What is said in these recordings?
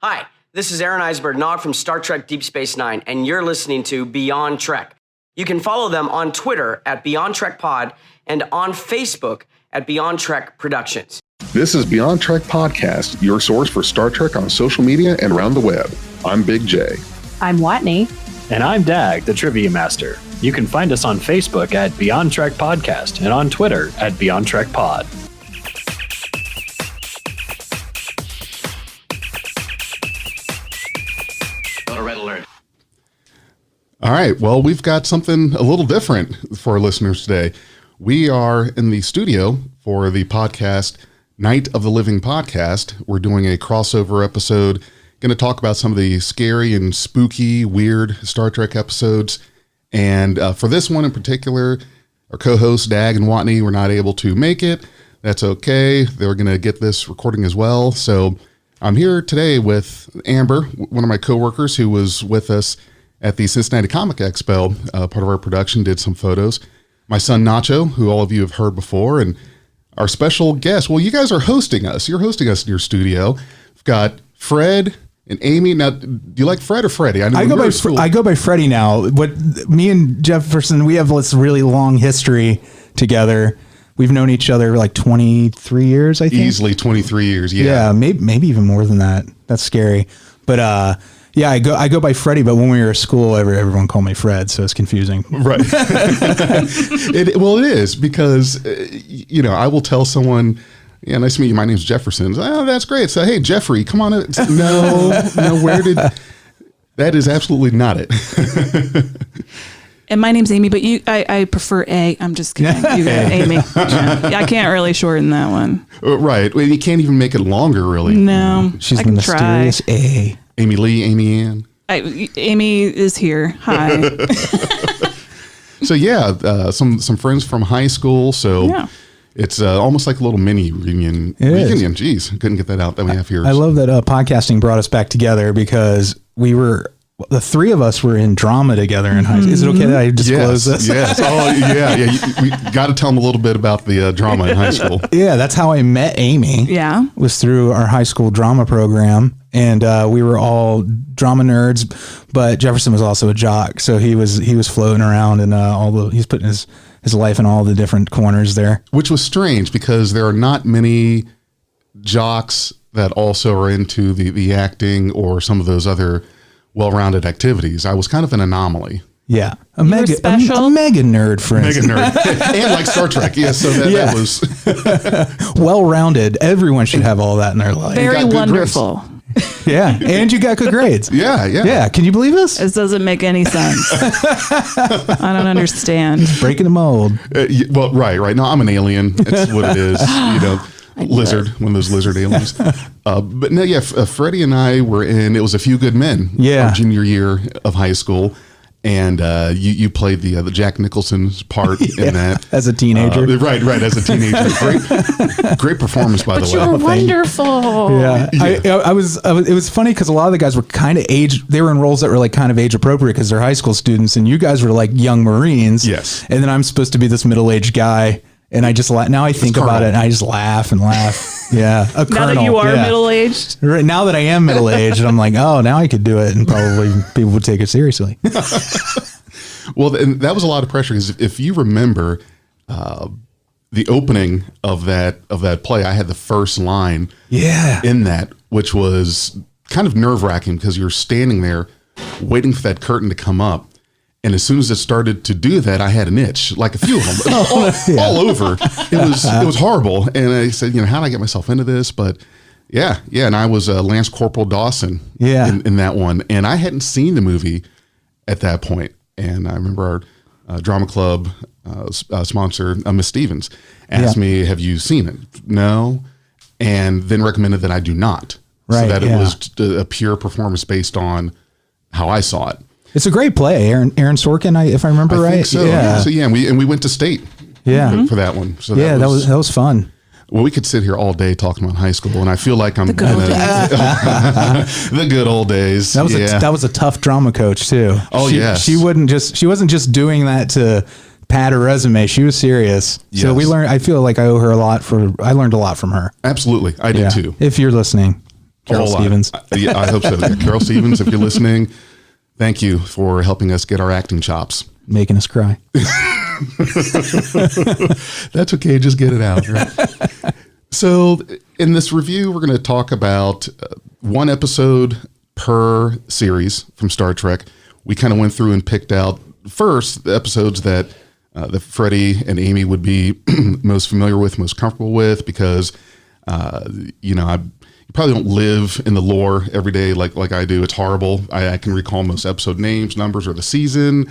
Hi, this is Aaron Eisberg-Nog from Star Trek Deep Space Nine, and you're listening to Beyond Trek. You can follow them on Twitter at Beyond Trek Pod and on Facebook at Beyond Trek Productions. This is Beyond Trek Podcast, your source for Star Trek on social media and around the web. I'm Big J. I'm Watney. And I'm Dag, the Trivia Master. You can find us on Facebook at Beyond Trek Podcast and on Twitter at Beyond Trek Pod. Red alert. All right, well, we've got something a little different for our listeners today. We are in the studio for the podcast Night of the Living Podcast. We're doing a crossover episode, going to talk about some of the scary and spooky, weird Star Trek episodes. And for this one in particular, our co-hosts Dag and Watney were not able to make it. That's okay. They're going to get this recording as well. So I'm here today with Amber, one of my coworkers who was with us at the Cincinnati Comic Expo. Part of our production, did some photos. My son Nacho, who all of you have heard before, and our special guest. Well, you guys are hosting us. You're hosting us in your studio. We've got Fred and Amy. Now, do you like Fred or Freddie? I go by Freddie now. Me and Jefferson, we have this really long history together. We've known each other like 23 years, I think. Easily 23 years, yeah. Yeah, maybe even more than that. That's scary. But yeah, I go by Freddie, but when we were at school, everyone called me Fred, so it's confusing. Right. Well, it is because, I will tell someone, yeah, nice to meet you. My name's Jefferson. Oh, that's great. So, hey, Jeffrey, come on. No, that is absolutely not it. And my name's Amy, but I prefer A. I'm just kidding. You got Amy. Yeah, I can't really shorten that one. Right. Well, you can't even make it longer, really. No. She's the mysterious try. A. Amy Lee, Amy Ann. Amy is here. Hi. So, yeah, some friends from high school. So, yeah. It's almost like a little mini reunion. Jeez, couldn't get that out that we have here. I love that podcasting brought us back together because the three of us were in drama together in high school. Is it okay that I disclose this? Yes. Oh, yeah. We got to tell them a little bit about the drama in high school. Yeah, that's how I met Amy. Yeah. Was through our high school drama program. And we were all drama nerds, but Jefferson was also a jock. So he was floating around and he's putting his life in all the different corners there. Which was strange because there are not many jocks that also are into the acting or some of those other well-rounded activities. I was kind of an anomaly. Yeah. A mega nerd, for instance. Mega nerd. And like Star Trek. Yeah, so that was... well-rounded. Everyone should have all that in their life. Very wonderful. Yeah, and you got good grades. Yeah. Can you believe this? This doesn't make any sense. I don't understand. Breaking the mold. Well, right. No, I'm an alien. It's what it is. Lizard, one of those lizard aliens. But no, yeah, Freddie and I were in. It was A Few Good Men. Yeah, our junior year of high school. And you played the Jack Nicholson's part in that as a teenager, right? As a teenager, great performance by the way. You were wonderful. Yeah, I was. It was funny because a lot of the guys were kind of they were in roles that were like kind of age appropriate because they're high school students, and you guys were like young Marines. Yes, and then I'm supposed to be this middle-aged guy. And I just now I think about it and I just laugh and laugh. Yeah. Now that you are middle-aged? Right. Now that I am middle-aged, I'm like, oh, now I could do it. And probably people would take it seriously. Well, and that was a lot of pressure because if you remember the opening of that play, I had the first line in that, which was kind of nerve-wracking because you're standing there waiting for that curtain to come up. And as soon as it started to do that, I had an itch, like a few of them, all over. It was horrible. And I said, how do I get myself into this? But yeah. And I was Lance Corporal Dawson in that one. And I hadn't seen the movie at that point. And I remember our drama club sponsor, Miss Stevens, asked me, have you seen it? No. And then recommended that I do not. Right, so that it was a pure performance based on how I saw it. It's a great play, Aaron Sorkin, if I remember right. Think so. Yeah. So and we went to state. For that one. So that was fun. Well, we could sit here all day talking about high school, and I feel like I'm the good old days. That was a tough drama coach too. Oh yes. She wasn't just doing that to pad her resume. She was serious. Yes. So we learned. I feel like I owe her a lot I learned a lot from her. Absolutely, I did too. If you're listening. Carol Stevens. Yeah, I hope so. Yeah, Carol Stevens, if you're listening, thank you for helping us get our acting chops. Making us cry. That's okay. Just get it out. Right? So in this review, we're going to talk about one episode per series from Star Trek. We kind of went through and picked out first the episodes that Freddie and Amy would be most familiar with, most comfortable with, because, you probably don't live in the lore every day like I do. It's horrible. I can recall most episode names, numbers, or the season,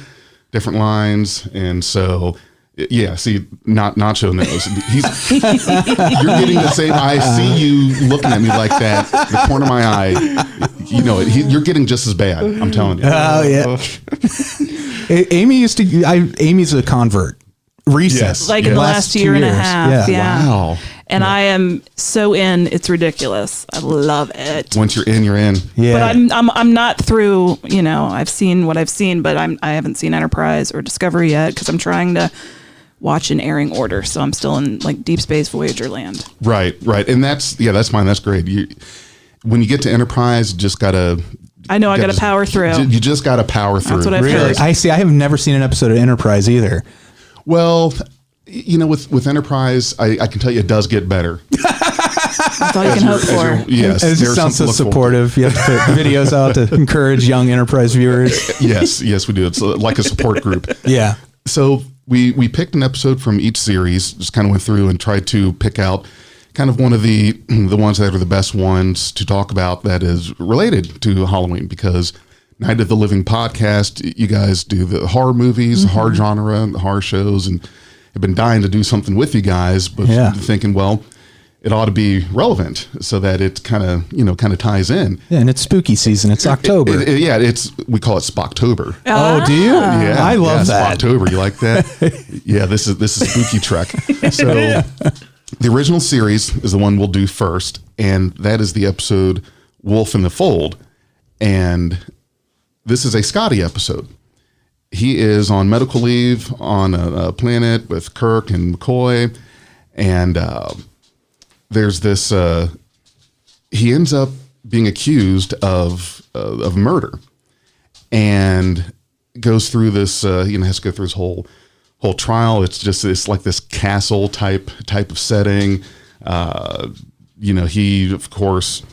different lines. And so, yeah, see, Nacho knows. You're getting the same. I see you looking at me like that, the corner of my eye. You know it. You're getting just as bad. I'm telling you. Oh, yeah. Amy's a convert. Recent. Yes. Like in the last year and a half. Yeah. Wow. And I am so in. It's ridiculous. I love it. Once you're in, you're in. Yeah. But I'm not through. I've seen what I've seen, but I haven't seen Enterprise or Discovery yet because I'm trying to watch in airing order. So I'm still in like Deep Space Voyager land. Right. And that's mine. That's great. When you get to Enterprise, just gotta. I know I got to power through. You just gotta power through. That's what I've Really? heard. I see. I have never seen an episode of Enterprise either. Well, with Enterprise, I can tell you it does get better. That's all you can hope for. Yes. It there's just sounds so something to look forward supportive. You have to put videos out to encourage young Enterprise viewers. to. Yes, we do. It's like a support group. Yeah. So we picked an episode from each series, just kind of went through and tried to pick out kind of one of the ones that are the best ones to talk about that is related to Halloween, because Night of the Living podcast, you guys do the horror movies, horror genre, the horror shows, and have been dying to do something with you guys, but thinking, well, it ought to be relevant so that it kind of ties in. Yeah, and it's spooky season. It's October. We call it Spooktober. Oh, do you? Yeah, I love that. Spooktober. You like that? Yeah, this is spooky Trek. So the original series is the one we'll do first, and that is the episode Wolf in the Fold. And this is a Scotty episode. He is on medical leave on a planet with Kirk and McCoy, and there's this. He ends up being accused of murder, and goes through this. Has to go through his whole trial. It's like this castle type of setting. He of course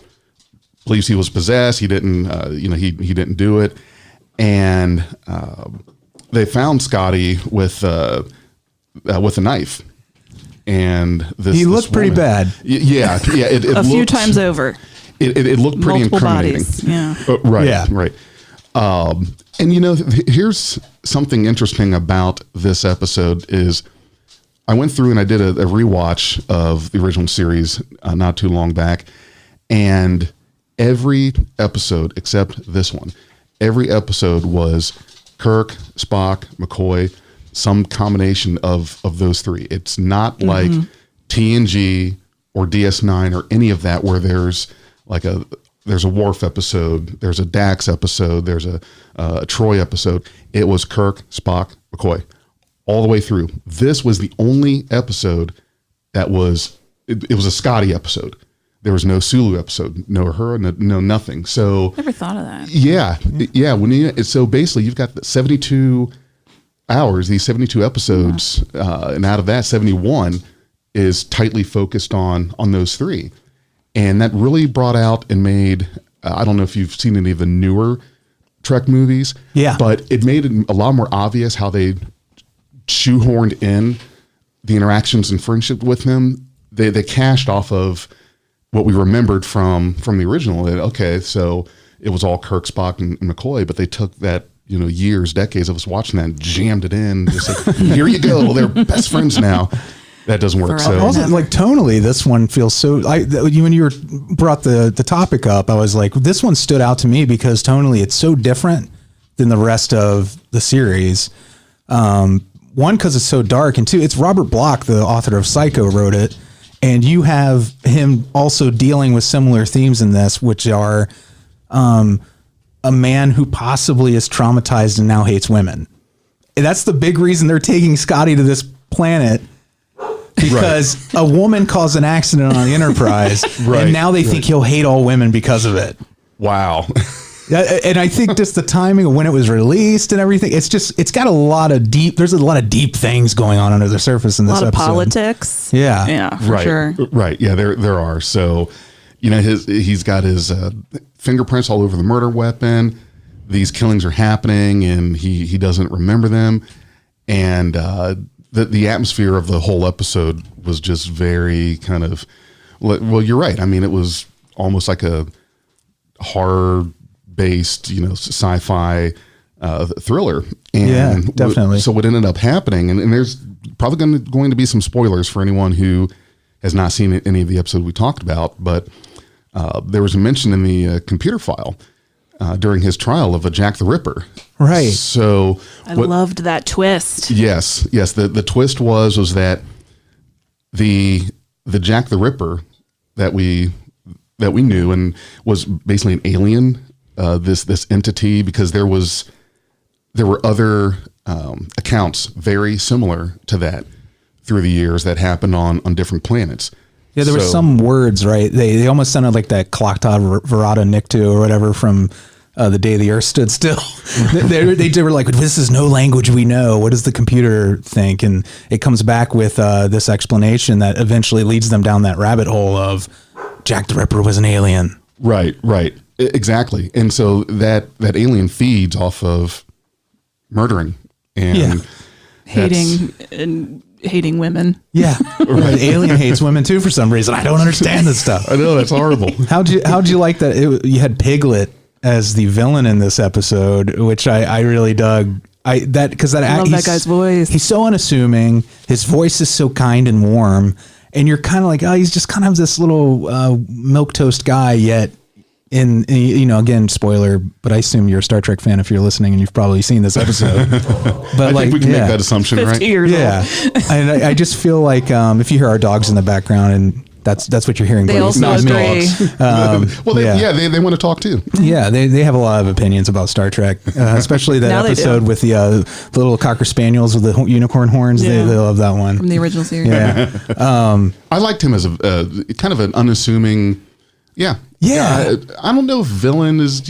believes he was possessed. He didn't. He didn't do it, and they found Scotty with a knife. And he looked pretty bad. Yeah. It a few times over. It looked pretty Multiple incriminating. bodies. Yeah. Right. Yeah. Right. And here's something interesting about this episode is I went through and I did a rewatch of the original series not too long back, and every episode except this one, every episode was Kirk, Spock, McCoy, some combination of those three. It's not like TNG or DS9 or any of that where there's a Worf episode, there's a Dax episode, there's a Troy episode. It was Kirk, Spock, McCoy, all the way through. This was the only episode that was it was a Scotty episode. There was no Sulu episode, no Uhura, no nothing. So Never thought of that. Yeah. So basically, you've got the 72 hours, these 72 episodes, and out of that, 71 is tightly focused on those three. And that really brought out and made, I don't know if you've seen any of the newer Trek movies, but it made it a lot more obvious how they shoehorned in the interactions and friendship with him. They cashed off of what we remembered from the original. Okay, so it was all Kirk, Spock, and McCoy, but they took that, years, decades of us watching that and jammed it in. Just like, here you go. They're best friends now. That doesn't work. So also, tonally, this one feels so. When you brought the topic up, I was like, this one stood out to me because tonally, it's so different than the rest of the series. One, because it's so dark, and two, it's Robert Bloch, the author of Psycho, wrote it, and you have him also dealing with similar themes in this, which are a man who possibly is traumatized and now hates women. And that's the big reason they're taking Scotty to this planet because a woman caused an accident on the Enterprise, Right, and now they think he'll hate all women because of it. Wow. And I think just the timing of when it was released and everything, it's got a lot of deep, there's a lot of deep things going on under the surface in this A lot episode. of politics. Yeah. Yeah, for Right. sure. Right. Yeah, there are. So, he's got his fingerprints all over the murder weapon. These killings are happening, and he doesn't remember them. And the atmosphere of the whole episode was just very kind of, well, you're right. I mean, it was almost like a horror-based, sci-fi thriller. And Yeah, definitely. So what ended up happening, and there's probably going to be some spoilers for anyone who has not seen any of the episode we talked about, but there was a mention in the computer file during his trial of a Jack the Ripper. Right. So I loved that twist. Yes. The twist was that the Jack the Ripper that we knew and was basically an alien, this entity, because there were other accounts very similar to that through the years that happened on different planets. Yeah, there were some words, right? They almost sounded like that Klokta Verata Nikto or whatever from The Day the Earth Stood Still. they were like, this is no language we know. What does the computer think? And it comes back with this explanation that eventually leads them down that rabbit hole of Jack the Ripper was an alien. Right. Exactly. And so that alien feeds off of murdering and hating women. Yeah. Right. The alien hates women too for some reason. I don't understand this stuff. I know, that's horrible. How'd you like that? You had Piglet as the villain in this episode, which I really dug. I love that guy's voice. He's so unassuming. His voice is so kind and warm, and you're kind of like, oh, he's just kind of this little milquetoast guy. Yet, again, spoiler, but I assume you're a Star Trek fan if you're listening, and you've probably seen this episode. But I think we can make that assumption, 50 right? years Yeah, and I just feel like if you hear our dogs in the background, and that's what you're hearing. They but also it's not me. agree. They want to talk too. Yeah, they have a lot of opinions about Star Trek, especially that Now they episode do. with the little Cocker Spaniels with the unicorn horns. Yeah. They love that one. From the original series. Yeah. I liked him as a kind of an unassuming. Yeah. I don't know if villain is.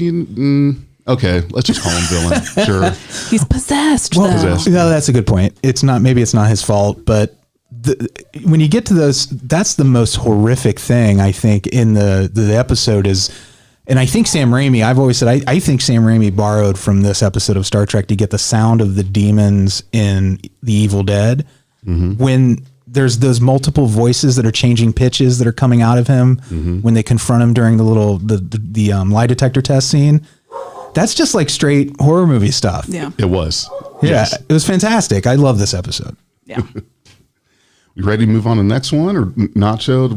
Okay, let's just call him villain. Sure. He's possessed, Well, though. Possessed. no, that's a good point. Maybe it's not his fault, but when you get to those, that's the most horrific thing I think in the episode is, and I think Sam Raimi, I've always said, I think Sam Raimi borrowed from this episode of Star Trek to get the sound of the demons in The Evil Dead. When there's those multiple voices that are changing pitches that are coming out of him when they confront him during the lie detector test scene. That's just like straight horror movie stuff. Yeah. It was. Yeah. Yes. It was fantastic. I love this episode. Yeah. You ready to move on to the next one, or Nacho?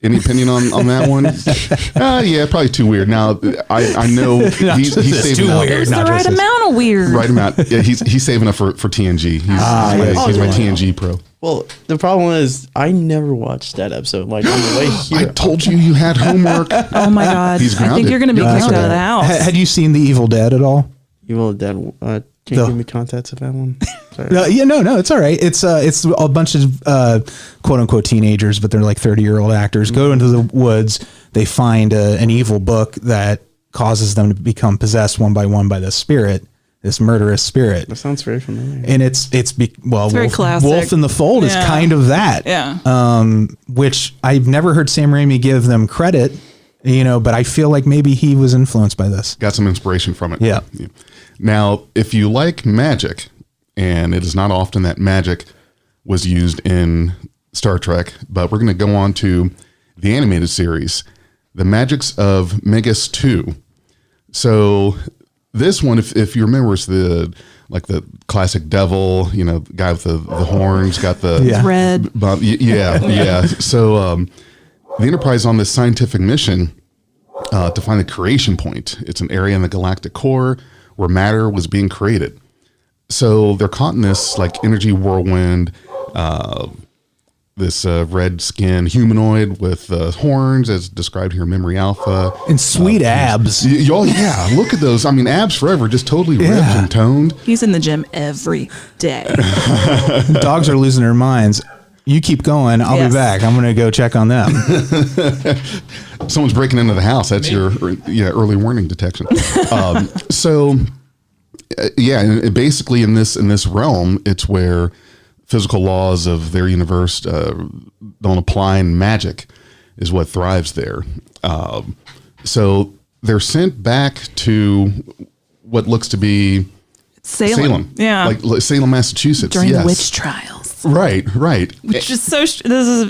Any opinion on that one? Yeah, probably too weird. Now I know he's saving too up. weird. It's the Not right just this. amount of weird. Right amount. Yeah, he's saving up for TNG. He's my TNG pro. Well, the problem is I never watched that episode. Like on the way I here, told you had homework. Oh my God. He's I think grounded. you're going to be Yeah, kicked that's out of the okay. house. Had you seen The Evil Dead at all? Evil Dead. Can you The- give me contacts of that one? Sorry. No, it's all right. It's a bunch of quote unquote teenagers, but they're like 30-year-old actors. Go into the woods. They find an evil book that causes them to become possessed one by one by this murderous spirit. That sounds very familiar. And it's very Wolf, classic. Wolf in the Fold is Yeah. kind of that. Yeah. Which I've never heard Sam Raimi give them credit, but I feel like maybe he was influenced by this. Got some inspiration from it. Yeah. Now, if you like magic, and it is not often that magic was used in Star Trek, but we're going to go on to the animated series, The Magics of Megas 2. So this one, if you remember, is the classic devil, guy with the horns, got the Yeah. Red. yeah. So the Enterprise on this scientific mission to find the creation point. It's an area in the galactic core where matter was being created. So they're caught in this energy whirlwind, this red skin humanoid with horns, as described here, Memory Alpha. And sweet abs. Yeah, look at those. I mean, abs forever, just totally ripped Yeah. and toned. He's in the gym every day. Dogs are losing their minds. You keep going. I'll Yes. be back. I'm going to go check on them. Someone's breaking into the house. That's your early warning detection. So and basically in this realm, it's where physical laws of their universe don't apply, and magic is what thrives there. So they're sent back to what looks to be Salem. Yeah. like Salem, Massachusetts. During yes. the witch trials. Right. Which is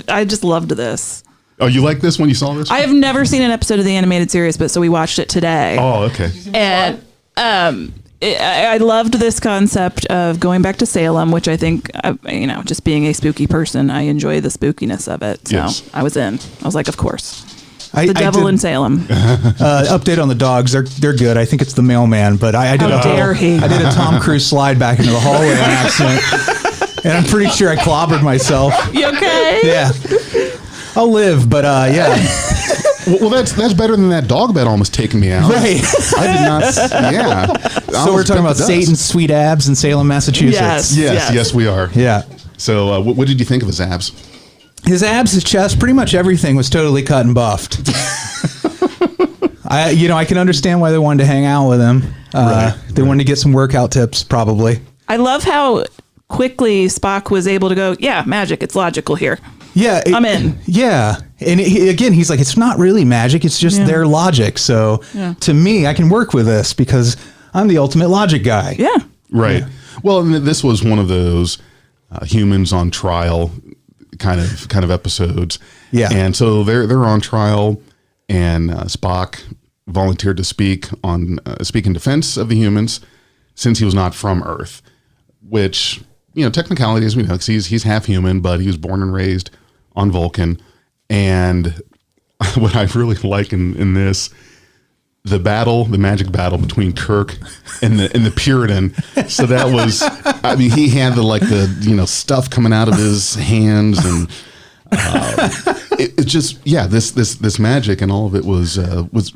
I just loved this. Oh, you like this when you saw this? I have never seen an episode of the animated series, so we watched it today. Oh, okay. And I loved this concept of going back to Salem, which I think, just being a spooky person, I enjoy the spookiness of it. So Yes. I was in. I was like, of course. I The devil did- in Salem. Update on the dogs. They're good. I think it's the mailman, but I did How dare he. I did a Tom Cruise slide back into the hallway on accident, and I'm pretty sure I clobbered myself. You okay? Yeah, I'll live, but yeah. Well, that's better than that dog bed almost taking me out. Right. I did not. Yeah. So we're talking about Satan's sweet abs in Salem, Massachusetts. Yes. Yes, we are. Yeah. So, what did you think of his abs? His abs, his chest, pretty much everything was totally cut and buffed. I can understand why they wanted to hang out with him. They wanted to get some workout tips, probably. I love how quickly Spock was able to go, yeah, magic, it's logical here. Yeah, I'm in. Yeah, and he's like, it's not really magic; it's just their logic. So, to me, I can work with this because I'm the ultimate logic guy. Yeah. Right. Well, and this was one of those humans on trial kind of episodes. Yeah. And so they're on trial, and Spock volunteered to speak in defense of the humans, since he was not from Earth, which, technicality, as we know, 'cause he's half human, but he was born and raised on Vulcan. And what I really like in this, the magic battle between Kirk and the Puritan. So that was, he had the stuff coming out of his hands, and it just, this magic and all of it was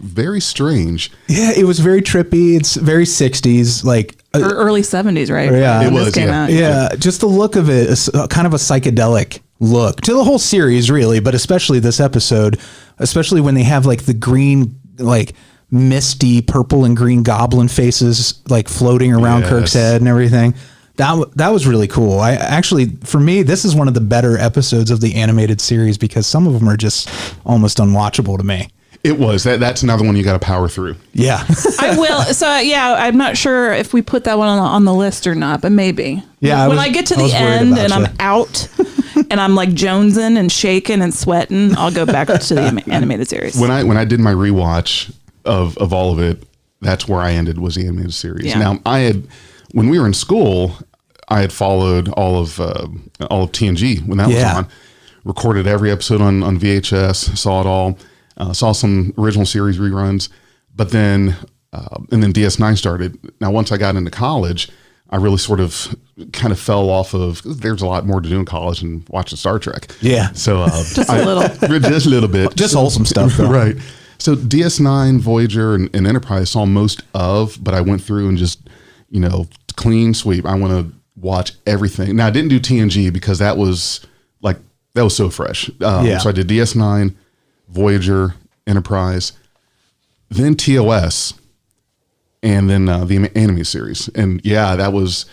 very strange. Yeah, it was very trippy. It's very 60s, like Or early 70s, right? Yeah. When It this was, came yeah. out. yeah, just the look of it is kind of a psychedelic look to the whole series, really, but especially this episode, especially when they have like the green, like misty purple and green goblin faces like floating around Yes. Kirk's head and everything. That was really cool. I actually, for me, this is one of the better episodes of the animated series because some of them are just almost unwatchable to me. It was. That's another one you got to power through. Yeah. I will. So, I'm not sure if we put that one on the list or not, but maybe. Yeah, When I get to I was the worried end about and you. I'm out and I'm like jonesing and shaking and sweating, I'll go back to the animated series. When I did my rewatch of all of it, that's where I ended, was the animated series. Yeah. Now, when we were in school, I had followed all of TNG when that was on, recorded every episode on VHS, saw it all, saw some original series reruns, but then and then DS9 started. Now, once I got into college, I really sort of kind of fell off of, there's a lot more to do in college than watching Star Trek. Yeah. So Just a little. just a little bit, Just wholesome stuff, though. right? So DS9, Voyager, and Enterprise saw most of, but I went through and just clean sweep. I want to watch everything. Now, I didn't do TNG because that was so fresh. So I did DS9, Voyager, Enterprise, then TOS, and then the anime series. And that was,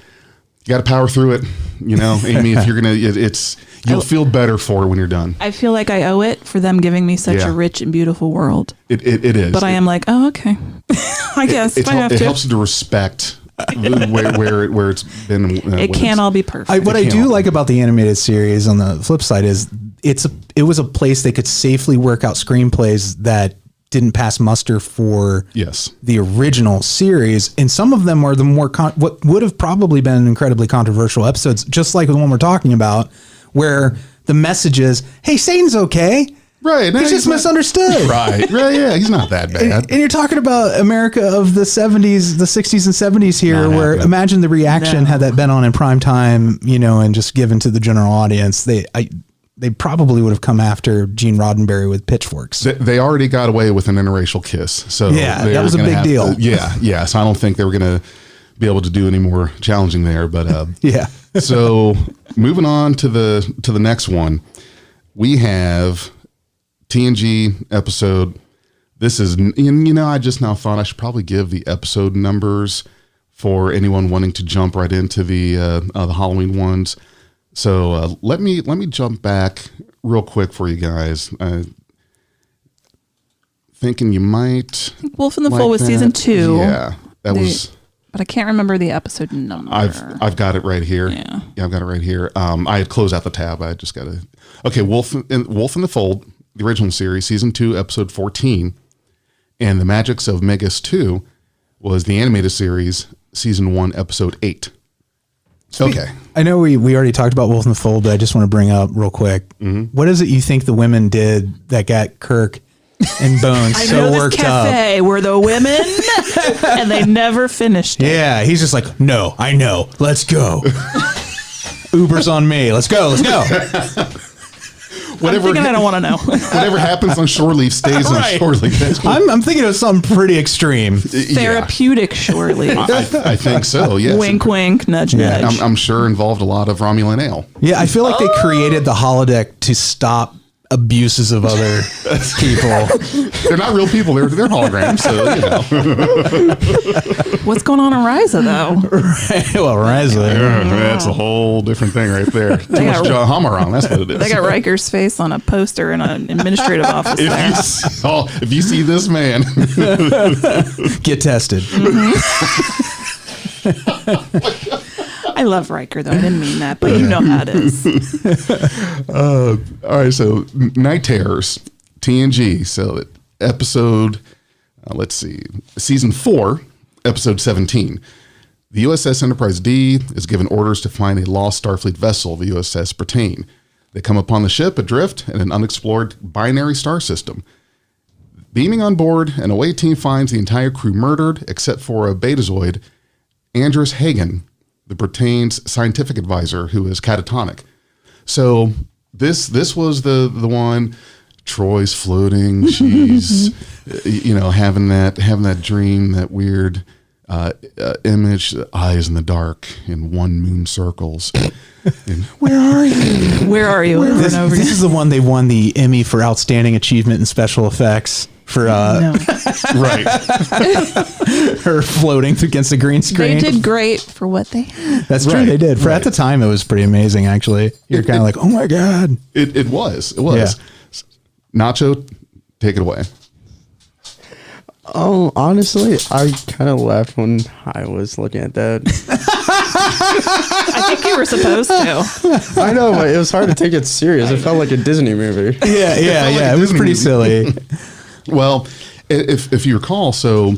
you got to power through it. Amy, if you're going to, you'll feel better for it when you're done. I feel like I owe it for them giving me such Yeah. a rich and beautiful world. It is. But I am like, oh, okay. I guess if I have it to. helps you to respect where it's been. It can't all be perfect. What I can't do all like about the animated series on the flip side is it was a place they could safely work out screenplays that didn't pass muster for the original series, and some of them were the more what would have probably been incredibly controversial episodes, just like the one we're talking about, where the message is, "Hey, Satan's okay." Right. He's just misunderstood. Right. Yeah. He's not that bad. And you're talking about America of the 70s, the 60s and 70s here, Not where happening. imagine the reaction had that been on in prime time, and just given to the general audience. They probably would have come after Gene Roddenberry with pitchforks. They already got away with an interracial kiss. So Yeah, they that were was a gonna big have deal. to- yeah. So I don't think they were going to be able to do any more challenging there. But Yeah. so moving on to the next one, we have TNG episode. This is, I just now thought I should probably give the episode numbers for anyone wanting to jump right into the Halloween ones. So let me jump back real quick for you guys. Thinking you might. Wolf in the like Fold was that. season 2. Yeah, that was. But I can't remember the episode number. I've got it right here. Yeah. I've got it right here. I had closed out the tab. I just got to. Okay, Wolf in the Fold, the original series, season 2, episode 14, and The Magics of Megas 2 was the animated series, season 1, episode 8. Okay. I know we already talked about Wolf in the Fold, but I just want to bring up real quick. What is it you think the women did that got Kirk and Bones I so know this worked up? cafe were the women, and they never finished it. Yeah, he's just like, no, I know. Let's go. Uber's on me. Let's go. I'm thinking I don't want to know. Whatever happens on shore leave stays on Right. shore leave. That's what- I'm thinking of something pretty extreme. Therapeutic, surely. I think so. Yes. Wink, wink, nudge, Yeah, nudge. I'm sure involved a lot of Romulan ale. Yeah, I feel like they created the holodeck to stop abuses of other people. They're not real people. They're holograms. So What's going on in Ryza, though? Well, Risley. that's a whole different thing right there. Too got- much John Hummer on. That's what it is. They got Riker's face on a poster in an administrative office there. If you see this man, Get tested. I love Riker, though. I didn't mean that, but you know how it is. all right. So Night Terrors, TNG. So episode, let's see, season 4, episode 17. The USS Enterprise D is given orders to find a lost Starfleet vessel, the USS Britain. They come upon the ship adrift in an unexplored binary star system. Beaming on board, an away team finds the entire crew murdered except for a Betazoid, Andrus Hagen, the Britain's scientific advisor, who is catatonic. So this was the one. Troy's floating. She's having that dream, that weird image, eyes in the dark in one moon circles. And, where are you? Where are you? Over This, and over this again. is the one they won the Emmy for Outstanding Achievement in Special Effects for No. Right. her floating against the green They screen. did great for what they had. That's true. Right, They did. For right. at the time, it was pretty amazing. Actually, you're kind of like, oh my god. It was. Yeah. Nacho, take it away. Oh, honestly, I kind of laughed when I was looking at that. I think you were supposed to. I know, but it was hard to take it serious. It felt like a Disney movie. Yeah, like a it was Disney pretty movie. silly. Well, if you recall, so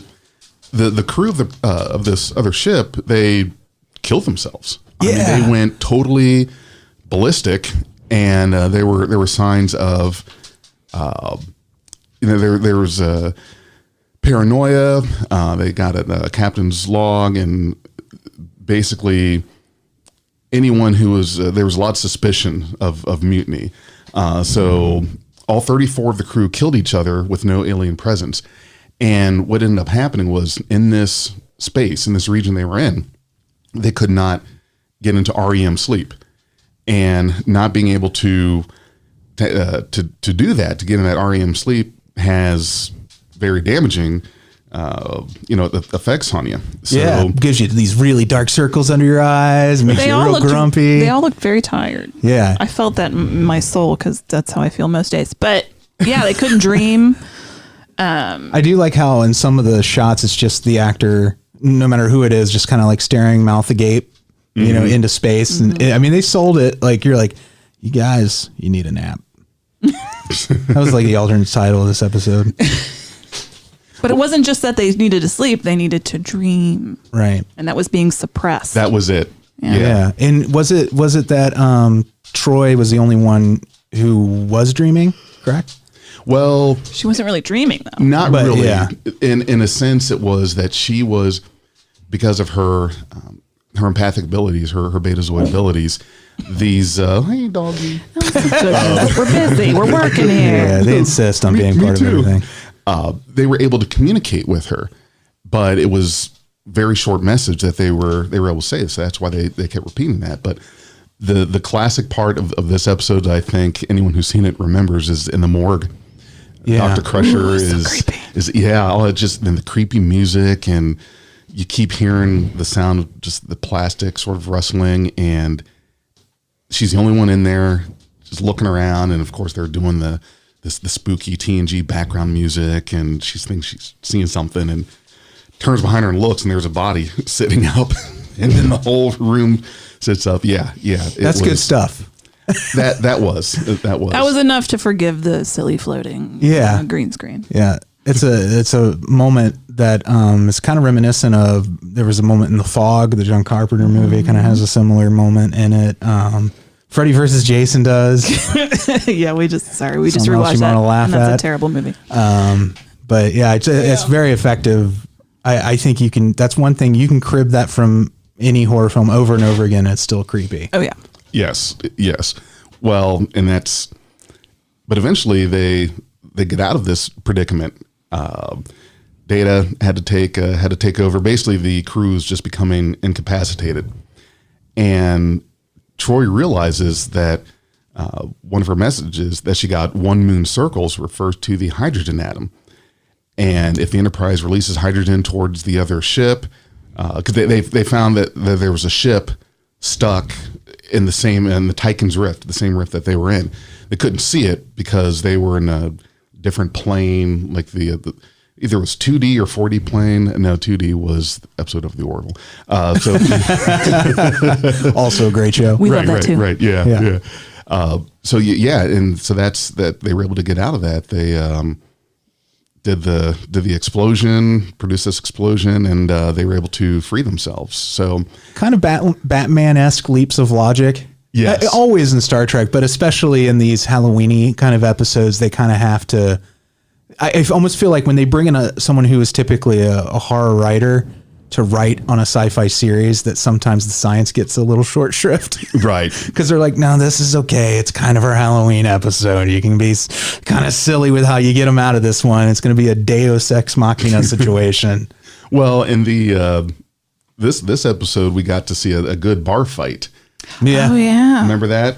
the crew of this other ship, they killed themselves. I mean, Yeah. they went totally ballistic, and there were signs of, there was paranoia. They got a captain's log, and basically anyone who was there was a lot of suspicion of mutiny. So all 34 of the crew killed each other with no alien presence. And what ended up happening was, in this space, in this region they were in, they could not get into REM sleep. And not being able to do that, to get in that REM sleep, has very damaging effects on you. So Yeah, gives you these really dark circles under your eyes, makes They you all real looked grumpy. They all looked very tired. Yeah. I felt that in my soul because that's how I feel most days. But yeah, they couldn't dream. I do like how in some of the shots it's just the actor, no matter who it is, just kind of like staring mouth agape, into space. And I mean, they sold it like you're like, you guys, you need a nap. That was like the alternate title of this episode, But it wasn't just that they needed to sleep; they needed to dream, right? and that was being suppressed. that was it. Yeah. And was it that Troy was the only one who was dreaming? Correct. Well, She wasn't really dreaming though. not But, really. yeah. In a sense, it was that she was, because of her empathic abilities, her Betazoid abilities. These hey doggy, We're busy. We're working here. Yeah, they insist on being me part too. of everything. They were able to communicate with her, but it was very short message that they were able to say. So that's why they kept repeating that. But the classic part of this episode, I think anyone who's seen it remembers, is in the morgue. Yeah. Dr. Crusher so is creepy. all it just, and the creepy music, and you keep hearing the sound of just the plastic sort of rustling, and she's the only one in there just looking around. And of course they're doing the spooky TNG background music, and she thinks she's seeing something and turns behind her and looks, and there's a body sitting up, and then the whole room sits up. Yeah. That's good stuff. That was enough to forgive the silly floating green screen. Yeah. It's a moment that is kind of reminiscent of, there was a moment in The Fog, the John Carpenter movie, kind of has a similar moment in it. Freddy versus Jason does. Yeah, we just Something else rewatched you that. wanna laugh And that's at. a terrible movie. But yeah, it's very effective. I think you can, that's one thing, you can crib that from any horror film over and over again. It's still creepy. Oh yeah. Yes. Well, and but eventually they get out of this predicament. Data had to take over. Basically, the crew is just becoming incapacitated, and Troy realizes that one of her messages that she got, 1 moon circles, refers to the hydrogen atom. And if the Enterprise releases hydrogen towards the other ship, because they found that there was a ship stuck in the Tychon's Rift, the same rift that they were in. They couldn't see it because they were in a different plane, like the either it was 2D or 4D plane. No, 2D was the episode of the Orville. Also a great show. We love that too. Right, yeah. And so that's that. They were able to get out of that. They did the explosion, produced this explosion, and they were able to free themselves. So kind of Batman-esque leaps of logic. Yes. Always in Star Trek, but especially in these Halloween-y kind of episodes, they kind of have to. I almost feel like when they bring in someone who is typically a horror writer to write on a sci-fi series, that sometimes the science gets a little short shrift. Right. Because they're like, no, this is okay. It's kind of our Halloween episode. You can be kind of silly with how you get them out of this one. It's going to be a Deus Ex Machina situation. Well, in the this episode, we got to see a good bar fight. Yeah. Oh yeah. Remember that?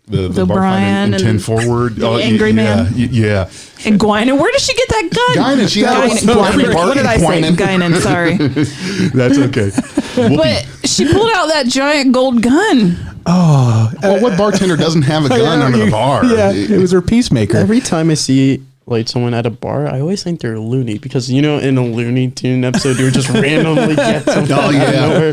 The bar Brian fight in 10 and Forward. the angry man. Yeah. And Guinan, where did she get that gun? Guinan, she had every part What did in I say? Guinan. Guinan, sorry. That's okay. But she pulled out that giant gold gun. Well, what bartender doesn't have a gun under the bar? Yeah, it was her peacemaker. Every time I see like someone at a bar, I always think they're loony, because in a Looney Tune episode, you would just randomly get something out of nowhere.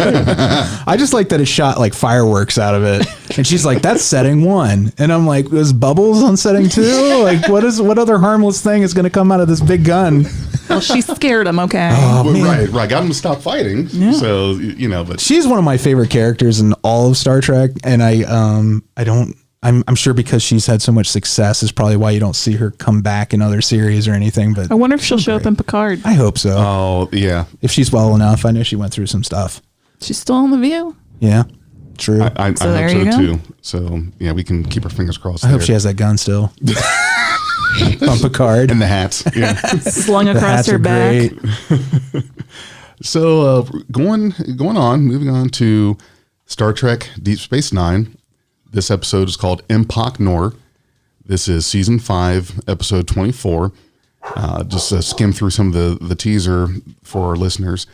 I just like that it shot like fireworks out of it. And she's like, that's setting 1. And I'm like, was bubbles on setting 2? Like, what other harmless thing is going to come out of this big gun? Well, she scared him, okay. Well, right. Got him to stop fighting. Yeah. So, but She's one of my favorite characters in all of Star Trek. And I'm sure because she's had so much success is probably why you don't see her come back in other series or anything. But I wonder if she'll show up in Picard. I hope so. Oh, yeah. If she's well enough. I know she went through some stuff. She's still on The View. Yeah, true. I So there hope you so go. too. So yeah, we can keep our fingers crossed. I hope she has that gun still. On Picard. And the hats. Yeah. Slung The across hats her are back. great. So moving on to Star Trek Deep Space Nine. This episode is called Empok Nor. This is season 5, episode 24. Just skim through some of the teaser for our listeners.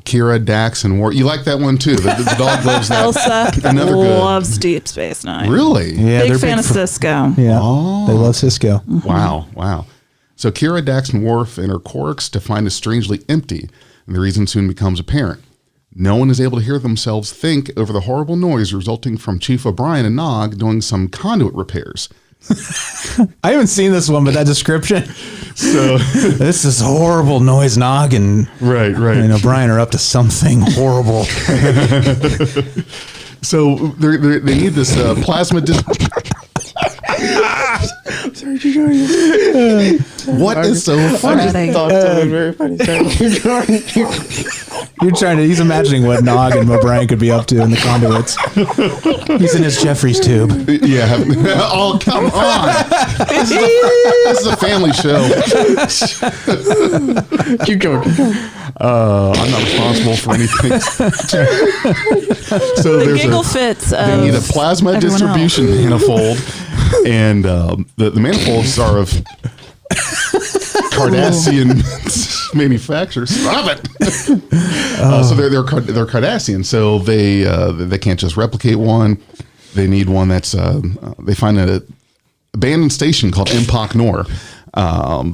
Kira, Dax, and War. You like that one too? The dog loves that. Elsa Another good. loves Deep Space Nine. Really? Yeah, Big they're fan of Cisco. Yeah, Oh. they love Cisco. Wow. So Kira, Dax, and Worf enter Quarks to find it strangely empty, and the reason soon becomes apparent. No one is able to hear themselves think over the horrible noise resulting from Chief O'Brien and Nog doing some conduit repairs. I haven't seen this one, but that description. So This is horrible noise, Nog and right. O'Brien are up to something horrible. So they need this plasma. What is so I funny? just thought something very funny. He's imagining what Nog and O'Brien could be up to in the conduits. He's in his Jeffries tube. Yeah. Oh, come on. This is a family show. Keep going. I'm not responsible for anything. So The there's giggle fits. they need a plasma distribution manifold, and the manifolds are of Cardassian manufacturer. Stop it. So they're Cardassian, so they can't just replicate one. They need one that's they find an abandoned station called Empok Nor.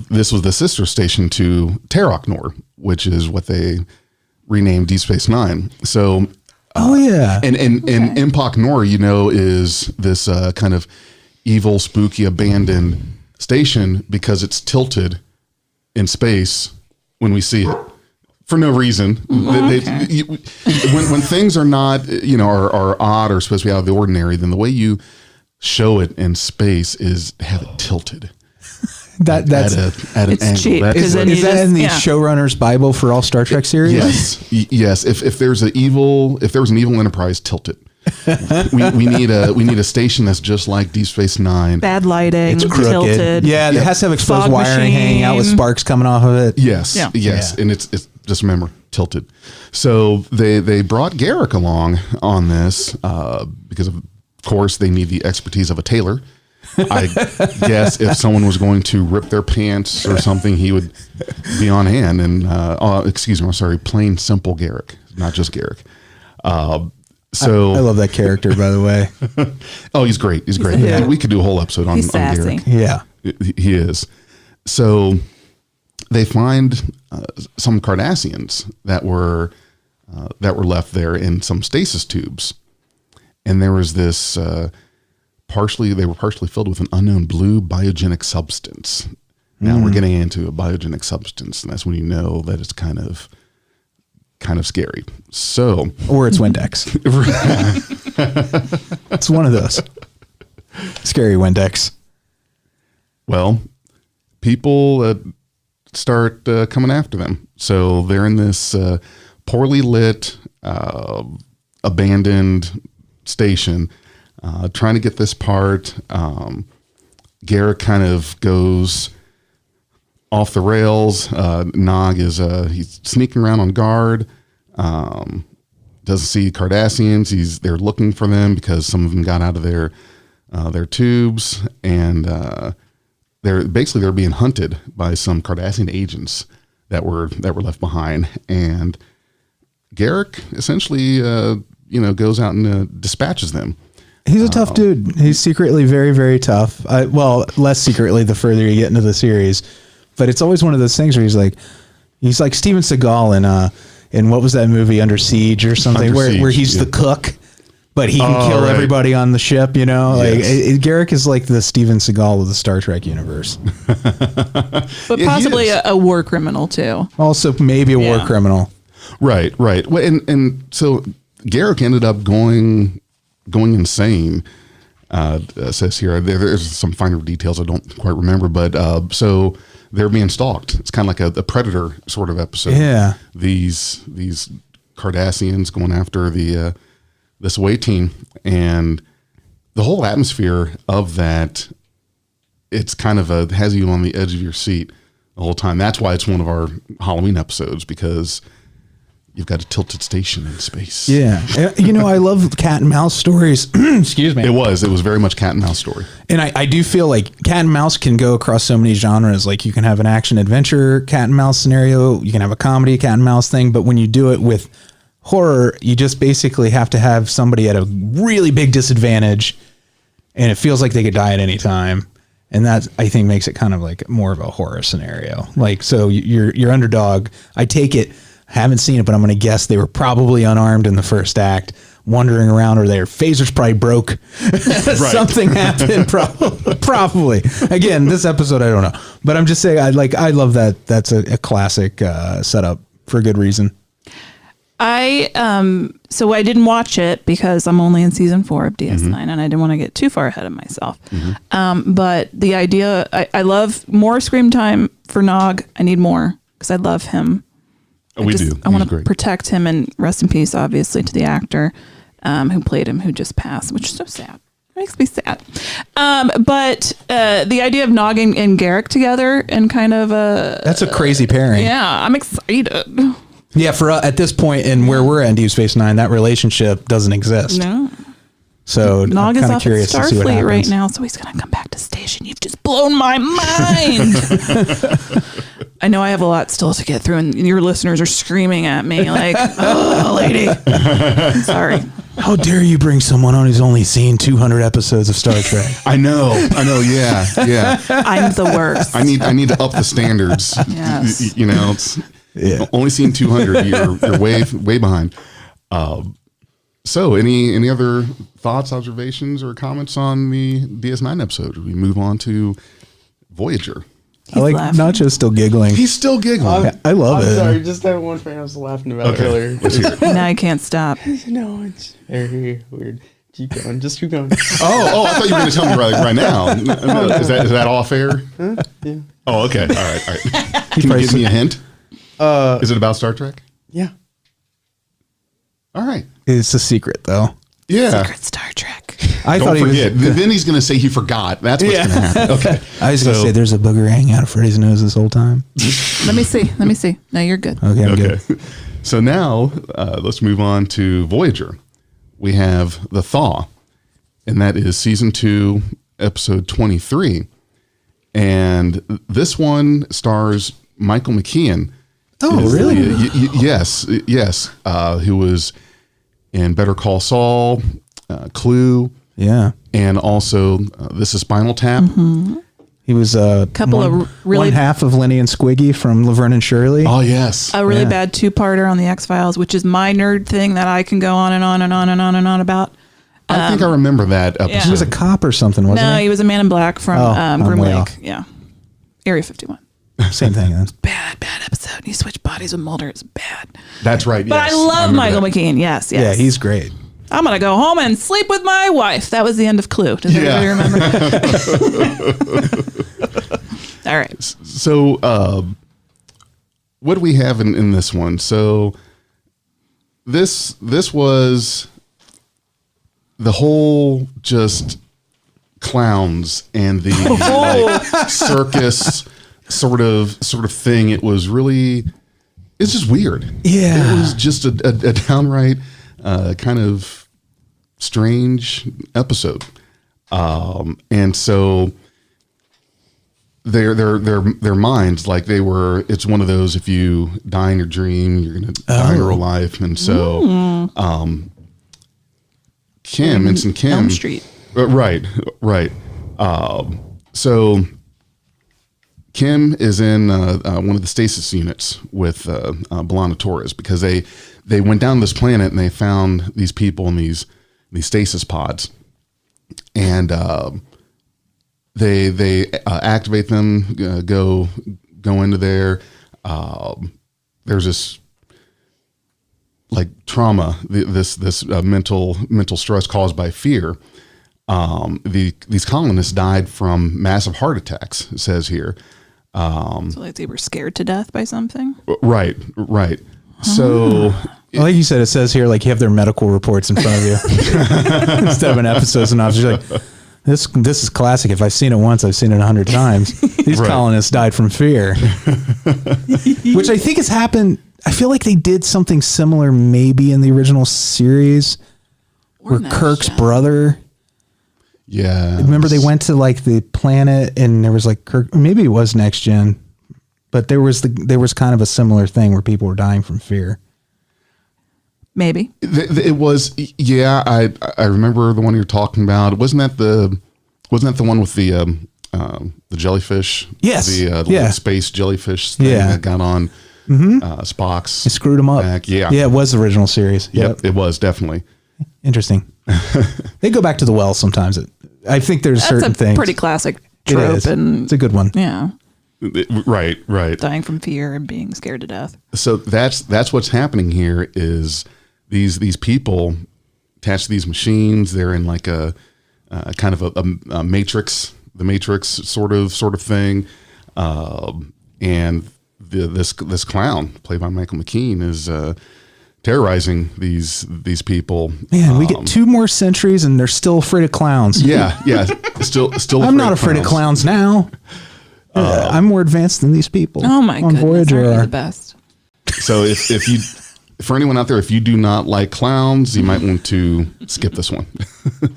This was the sister station to Terok Nor, which is what they renamed Deep Space Nine. So, and Empok Nor, is this kind of evil, spooky, abandoned station because it's tilted in space when we see it for no reason. When things are not, are odd or supposed to be out of the ordinary, then the way you show it in space is have it tilted. That's at an it's angle. cheap, is that in the showrunner's Bible for all Star Trek series? Yes. If there's an evil Enterprise, tilt it. we need a station that's just like Deep Space Nine. Bad lighting. It's crooked. Tilted. Yeah, it has to have exposed Fog wiring hanging out with machine. sparks coming off of it. Yes, Yeah. and it's just remember tilted. So they brought Garrick along on this because of course they need the expertise of a tailor. I guess if someone was going to rip their pants or something, he would be on hand. And plain simple Garrick, not just Garrick. So I love that character, by the way. Oh, he's great. He's great. Yeah. We could do a whole episode on sassy. Garrick. Yeah. He is. So they find some Cardassians that were left there in some stasis tubes, and there was this they were partially filled with an unknown blue biogenic substance. Now we're getting into a biogenic substance, and that's when you know that it's kind of scary. So, Or it's Windex. It's one of those. Scary Windex. well, people start coming after them. So they're in this poorly lit, abandoned station, trying to get this part. Garrick kind of goes off the rails. Nog is he's sneaking around on guard. Doesn't see Cardassians. They're looking for them because some of them got out of their tubes, and they're being hunted by some Cardassian agents that were left behind. And Garrick essentially goes out and dispatches them. He's a tough dude. He's secretly very, very tough. Less secretly the further you get into the series. But it's always one of those things where he's like Steven Seagal in what was that movie, Under Siege or something, where he's the cook, but he can kill everybody on the ship. Yes. Garrick is like the Steven Seagal of the Star Trek universe. But possibly a war criminal too. Also, maybe a war criminal. Right. Well, and so Garrick ended up going insane. Says here, there's some finer details I don't quite remember, but so they're being stalked. It's kind of like a Predator sort of episode. Yeah. These Cardassians going after this away team, and the whole atmosphere of that, it's kind of has you on the edge of your seat the whole time. That's why it's one of our Halloween episodes, because you've got a tilted station in space. Yeah. I love cat and mouse stories. Excuse me. It was very much cat and mouse story. And I do feel like cat and mouse can go across so many genres. Like you can have an action adventure cat and mouse scenario. You can have a comedy cat and mouse thing. But when you do it with horror, you just basically have to have somebody at a really big disadvantage, and it feels like they could die at any time. And that, I think, makes it kind of like more of a horror scenario. Like, so your underdog, I take it, haven't seen it, but I'm going to guess they were probably unarmed in the first act, wandering around, or their phasers probably broke. Something happened, probably. Again, this episode, I don't know. But I'm just saying, I love that. That's a classic setup for a good reason. So I didn't watch it because I'm only in season 4 of DS9 and I didn't want to get too far ahead of myself. But the idea, I love more screen time for Nog. I need more because I love him. I want to protect him, and rest in peace, obviously, to the actor who played him, who just passed, which is so sad. It makes me sad. But the idea of Nog and Garrick together and kind of that's a crazy pairing. Yeah, I'm excited. Yeah, for at this point in where we're at in Deep Space Nine, that relationship doesn't exist. No. So Nog I'm is kind of off at curious to see what Starfleet happens right now, so he's gonna come back to station. You've just blown my mind. I know I have a lot still to get through, and your listeners are screaming at me like, "Oh, lady, sorry." How dare you bring someone on who's only seen 200 episodes of Star Trek? I know. Yeah. I'm the worst. I need to up the standards. Yes. You know, it's only seen 200. You're way behind. So, any other thoughts, observations, or comments on the DS9 episode? We move on to Voyager. I like laughing. Nacho's still giggling. He's still giggling. I love it. Sorry, just that one thing I was laughing about earlier. Let's hear it. Now I can't stop. No, it's very weird. Keep going. Just keep going. Oh, I thought you were going to tell me right now. No, is that all fair? Yeah. Oh, okay. All right. Can you give me a hint? Is it about Star Trek? Yeah. All right. It's a secret, though. Yeah. Secret Star Trek. I Don't thought he forget. was. Then he's going to say he forgot. That's what's going to happen. Okay. I was going to So- say there's a booger hanging out of Freddy's nose this whole time. Let me see. No, you're good. Okay, I'm Okay. good. So now let's move on to Voyager. We have The Thaw, and that is season 2, episode 23. And this one stars Michael McKean. Oh, Is really? yes. Who was in Better Call Saul, Clue, Yeah. and also This is Spinal Tap. He was a Couple of really- one half of Lenny and Squiggy from Laverne and Shirley. Oh, yes. A really Yeah. bad 2-parter on the X-Files, which is my nerd thing that I can go on and on and on and on and on about. I think I remember that episode. He was a cop or something, wasn't No, he? he was a man in black from Oh, I'm Groom way Lake. off. Yeah. Area 51. Same thing. Then. Bad episode. He switched bodies with Mulder. It's bad. That's right. But yes. I love remember Michael that. McKean. Yes. Yeah, he's great. I'm going to go home and sleep with my wife. That was the end of Clue. Does everybody remember? All right. So, what do we have in this one? So, this was the whole just clowns and the like, circus sort of thing. It was really, it's just weird. Yeah. It was just a downright kind of strange episode. And so their minds, like they were, it's one of those, if you die in your dream, you're going to die in your real life. And so, Ensign Kim. Elm Street. Right. So Kim is in one of the stasis units with B'Elanna Torres because they went down to this planet and they found these people in these stasis pods, and they activate them, go into there. There's this like trauma, this mental stress caused by fear. These colonists died from massive heart attacks, it says here. So like they were scared to death by something? Right. So, Well, like you said, it says here, like you have their medical reports in front of you instead of an episode synopsis. You're like, this is classic. If I've seen it once, I've seen it 100 times. These Right. colonists died from fear, which I think has happened. I feel like they did something similar maybe in the original series where Next Kirk's Gen. brother, yeah. remember they went to like the planet and there was like Kirk, or maybe it was Next Gen, but there was kind of a similar thing where people were dying from fear. Maybe. It was, yeah. I remember the one you're talking about. Wasn't that the one with the jellyfish? Yes. The Yeah. space jellyfish thing Yeah. that got on Spock's. It screwed them up. back. Yeah. Yeah, it was the original series. Yep. It was definitely. Interesting. They go back to the well sometimes. I think there's That's certain a things. pretty classic It trope. is. And It's a good one. yeah. Right. dying from fear and being scared to death. So that's what's happening here is these people attached to these machines. They're in like a kind of a matrix, the Matrix sort of thing, and this clown played by Michael McKean is terrorizing these people. Man, we get 2 more centuries and they're still afraid of clowns. Yeah. Still. I'm not afraid of clowns now. I'm more advanced than these people. Oh my on goodness, Voyager aren't you are. the best? So if you, for anyone out there, if you do not like clowns, you might want to skip this one.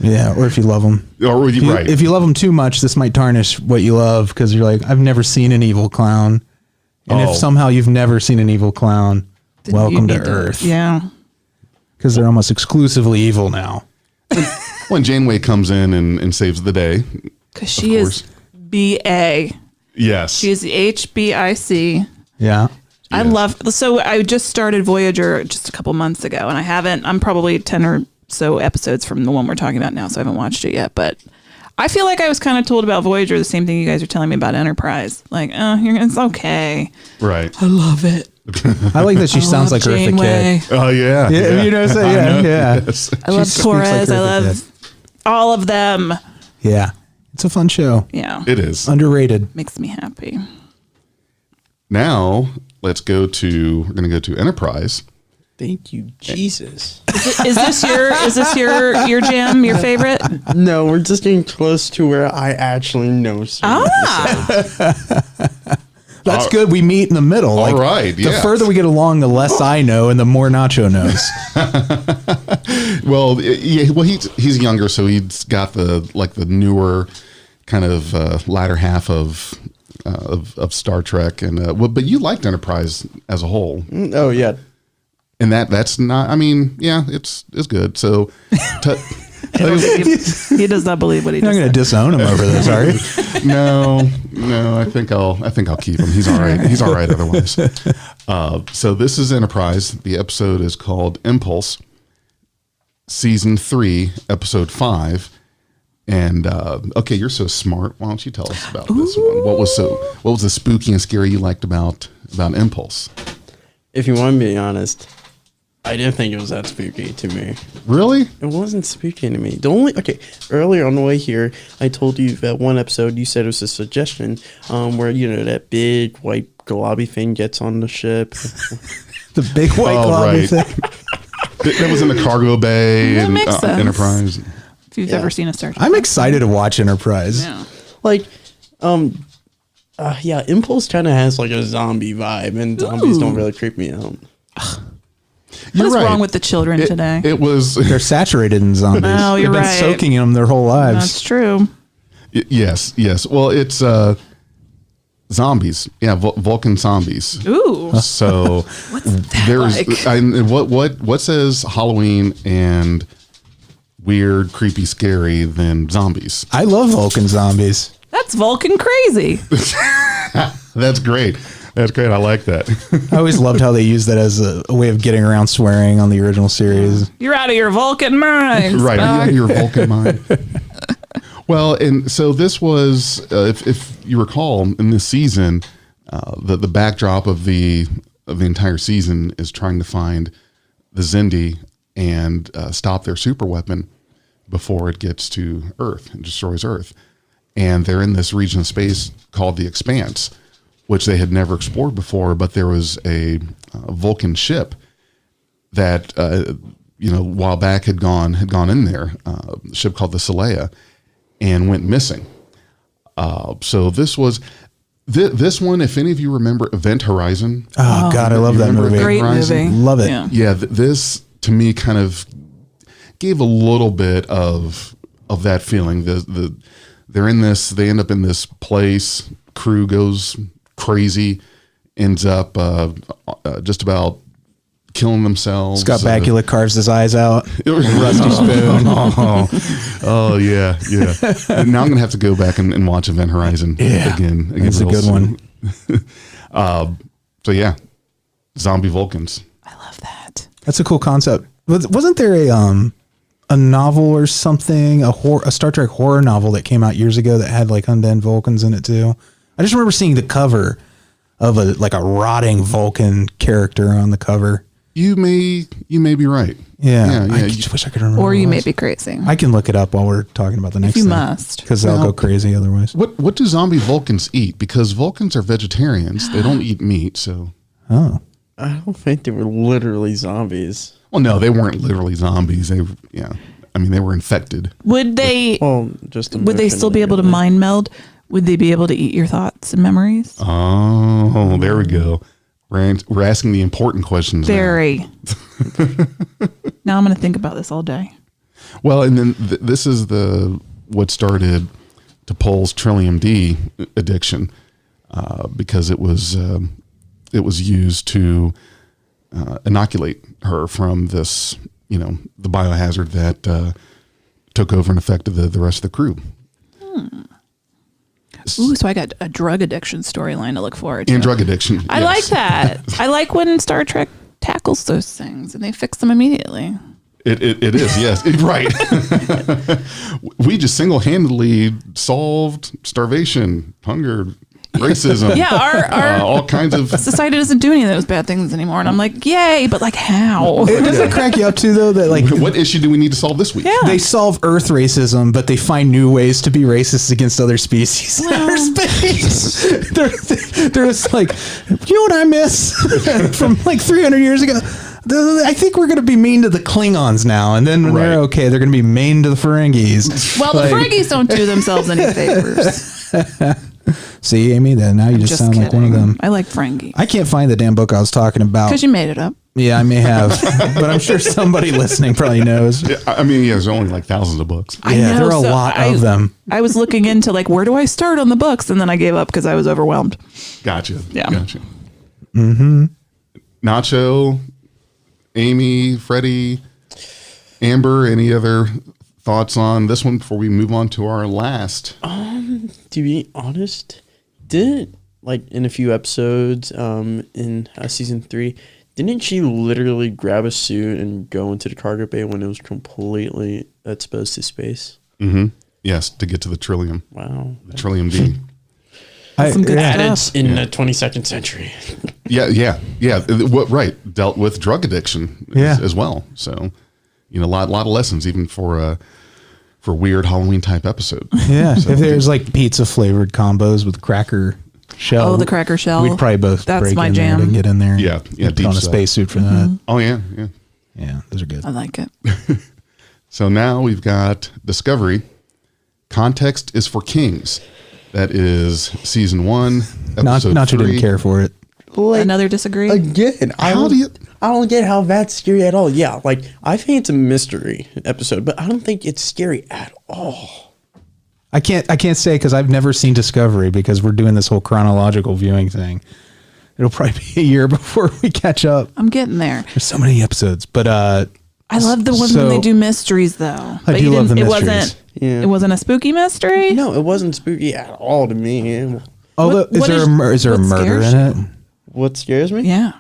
Yeah, or if you love them. Or right. If you love them too much, this might tarnish what you love because you're like, I've never seen an evil clown. And if somehow you've never seen an evil clown, Then welcome you to need Earth. Yeah. Because they're almost exclusively evil now. When Janeway comes in and saves the day. Because she is BA. Yes. She is the HBIC. Yeah. I love, so I just started Voyager just a couple months ago, and I'm probably 10 or so episodes from the one we're talking about now, so I haven't watched it yet, but I feel like I was kind of told about Voyager the same thing you guys are telling me about Enterprise. Like, it's okay. Right. I love it. I like that she sounds like Eartha Janeway. Kitt. Oh yeah. Yeah, you know, so yeah. Yes. I love speaks like Torres. I Eartha love all of them. Yeah. It's a fun show. Yeah. It is. Underrated. Makes me happy. Now we're going to go to Enterprise. Thank you, Jesus. Is this your jam, your favorite? No, we're just getting close to where I actually know something. That's good. We meet in the middle. All right, The yeah. further we get along, the less I know and the more Nacho knows. Well, yeah. Well, he's younger, so he's got the newer kind of latter half of Star Trek, and but you liked Enterprise as a whole. Oh, yeah. And that's not. I mean, yeah, it's good. So, He does not believe what he You're not just going to said. disown him over this, are you? no, I think I'll keep him. He's all right. He's all right otherwise. So this is Enterprise. The episode is called Impulse, Season 3, Episode 5. And okay, you're so smart. Why don't you tell us about this one? What was the spooky and scary you liked about Impulse? If you want me to be honest, I didn't think it was that spooky to me. Really? It wasn't spooky to me. Earlier on the way here, I told you that one episode you said it was a suggestion, where that big white globby thing gets on the ship. The big white globby thing. That was in the cargo bay That and makes sense. Enterprise. If you've ever seen a Star Trek. I'm excited to watch Enterprise. Yeah. Impulse kind of has like a zombie vibe, and zombies don't really creep me out. You're What's right. wrong with the children today? It was They're saturated in zombies. No, you're They've been right. soaking in them their whole lives. That's true. yes. Well, it's zombies. Yeah, Vulcan zombies. Ooh. So What's that there's like? what says Halloween and weird, creepy, scary than zombies? I love Vulcan zombies. That's Vulcan crazy. That's great. That's great. I like that. I always loved how they used that as a way of getting around swearing on the original series. You're out of your Vulcan mind. Right. Spock. Yeah, your Vulcan mind. Well, and so this was, if you recall, in this season, the backdrop of the entire season is trying to find the Xindi and stop their super weapon before it gets to Earth and destroys Earth. And they're in this region of space called the Expanse, which they had never explored before. But there was a Vulcan ship that a while back had gone in there, a ship called the Saleya, and went missing. So this was this one. If any of you remember Event Horizon, Oh, God, I love that remember movie. Event Great Horizon? movie. Love it. Yeah. Yeah, this to me kind of gave a little bit of that feeling. They're in this. They end up in this place. Crew goes crazy, ends up just about killing themselves. Scott Bakula carves his eyes out. Rusty Spoon. Oh yeah. Now I'm gonna have to go back and watch Event Horizon again. That's a good one. So yeah, zombie Vulcans. I love that. That's a cool concept. Wasn't there a novel or something, a Star Trek horror novel that came out years ago that had like undead Vulcans in it too? I just remember seeing the cover of a rotting Vulcan character on the cover. You may be right. Yeah. I just wish I could remember. Or what you it may was. be crazy. I can look it up while we're talking about the next you thing. must. Because I'll go crazy otherwise. What do zombie Vulcans eat? Because Vulcans are vegetarians. They don't eat meat, so. Oh. I don't think they were literally zombies. Well, no, they weren't literally zombies. They were infected. Would they would they still be able to mind meld? Would they be able to eat your thoughts and memories? Oh, there we go. We're asking the important questions. Very. Now I'm going to think about this all day. Well, and then this is what started T'Pol's Trillium D addiction, because it was used to inoculate her from this, the biohazard that took over and affected the rest of the crew. Ooh, so I got a drug addiction storyline to look forward to. And drug addiction. I like that. I like when Star Trek tackles those things and they fix them immediately. It is, yes. Right. We just single-handedly solved starvation, hunger, racism. Yeah, our all kinds of... society doesn't do any of those bad things anymore. And I'm like, yay, but like how? It doesn't crack you up too, though, that like What issue do we need to solve this week? Yeah. they solve Earth racism, but they find new ways to be racist against other species in outer space. They're just like, you know what I miss from like 300 years ago? I think we're going to be mean to the Klingons now, and then when they're Right. okay, they're going to be mean to the Ferengis. Well, the Ferengis don't do themselves any favors. See, Amy, then now you just sound like one of them. I like Ferengi. I can't find the damn book I was talking about. Because you made it up. Yeah, I may have, but I'm sure somebody listening probably knows. Yeah, I mean, there's only like thousands of books. I Yeah, know, there are a so lot of them. I was looking into like, where do I start on the books? And then I gave up because I was overwhelmed. Gotcha. Yeah. Gotcha. Mm-hmm. Nacho, Amy, Freddie, Amber, any other thoughts on this one before we move on to our last? To be honest, didn't like in a few episodes in season 3, didn't she literally grab a suit and go into the cargo bay when it was completely exposed to space? Mm-hmm. Yes, to get to the Trillium. Wow. The Trillium D. Some good Added stuff. in the 22nd century. Yeah. What? Right. Dealt with drug addiction as well. So, a lot of lessons even for weird Halloween type episode. Yeah, So if there's like pizza flavored combos with cracker shell. Oh, the cracker shell. We'd probably both That's break my in jam. there to get in there. Yeah, Put deep on a stuff. spacesuit for that. Oh yeah. Yeah, those are good. I like it. So now we've got Discovery. Context is for Kings. That is season 1, episode Nacho 3. didn't care for it. Another disagree? Again, I don't get how that's scary at all. Yeah, like I think it's a mystery episode, but I don't think it's scary at all. I can't say because I've never seen Discovery because we're doing this whole chronological viewing thing. It'll probably be a year before we catch up. I'm getting there. There's so many episodes, but I love the ones when they do mysteries, though. I do love the It mysteries. Yeah. It wasn't a spooky mystery. No, it wasn't spooky at all to me. although what is there a what murder scares in it? What scares me? Yeah.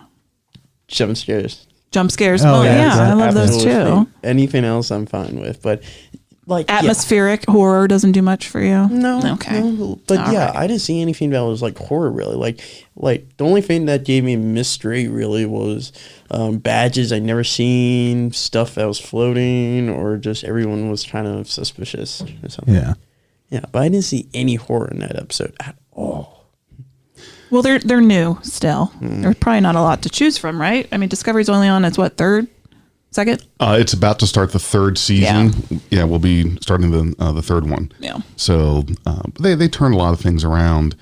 Jump scares. Jump scares. Oh, Oh, yeah, yeah. I love those Absolutely. too. Anything else I'm fine with, but like yeah. Atmospheric horror doesn't do much for you. No. Okay. No, but All yeah, right. I didn't see anything that was like horror really. Like the only thing that gave me mystery really was badges I'd never seen, stuff that was floating, or just everyone was kind of suspicious or something. Yeah. Yeah, but I didn't see any horror in that episode at all. Well, they're new still. There's probably not a lot to choose from, right? I mean, Discovery's only on its third, second. It's about to start the 3rd season. Yeah, we'll be starting the 3rd one. Yeah. So they turn a lot of things around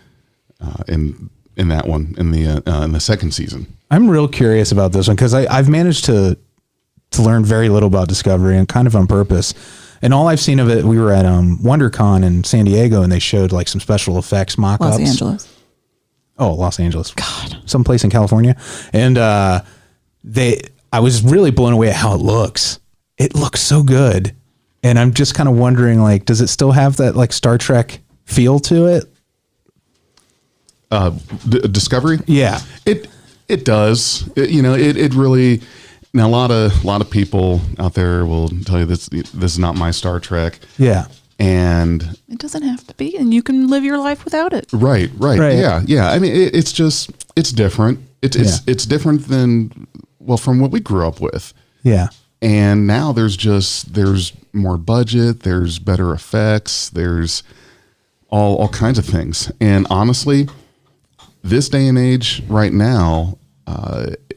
in that one in the 2nd season. I'm real curious about this one because I've managed to learn very little about Discovery and kind of on purpose. And all I've seen of it, we were at WonderCon in San Diego and they showed like some special effects mock-ups. Los Angeles. Oh, Los Angeles. God. Someplace in California. And I was really blown away at how it looks. It looks so good. And I'm just kind of wondering, like, does it still have that like Star Trek feel to it? Discovery? Yeah. It does. It really. Now a lot of people out there will tell you this is not my Star Trek. Yeah. And It doesn't have to be, and you can live your life without it. right. Right. Yeah. I mean, it's just, it's different. It's different than, well, from what we grew up with. Yeah. And now there's more budget, there's better effects, there's all kinds of things. And honestly, this day and age right now,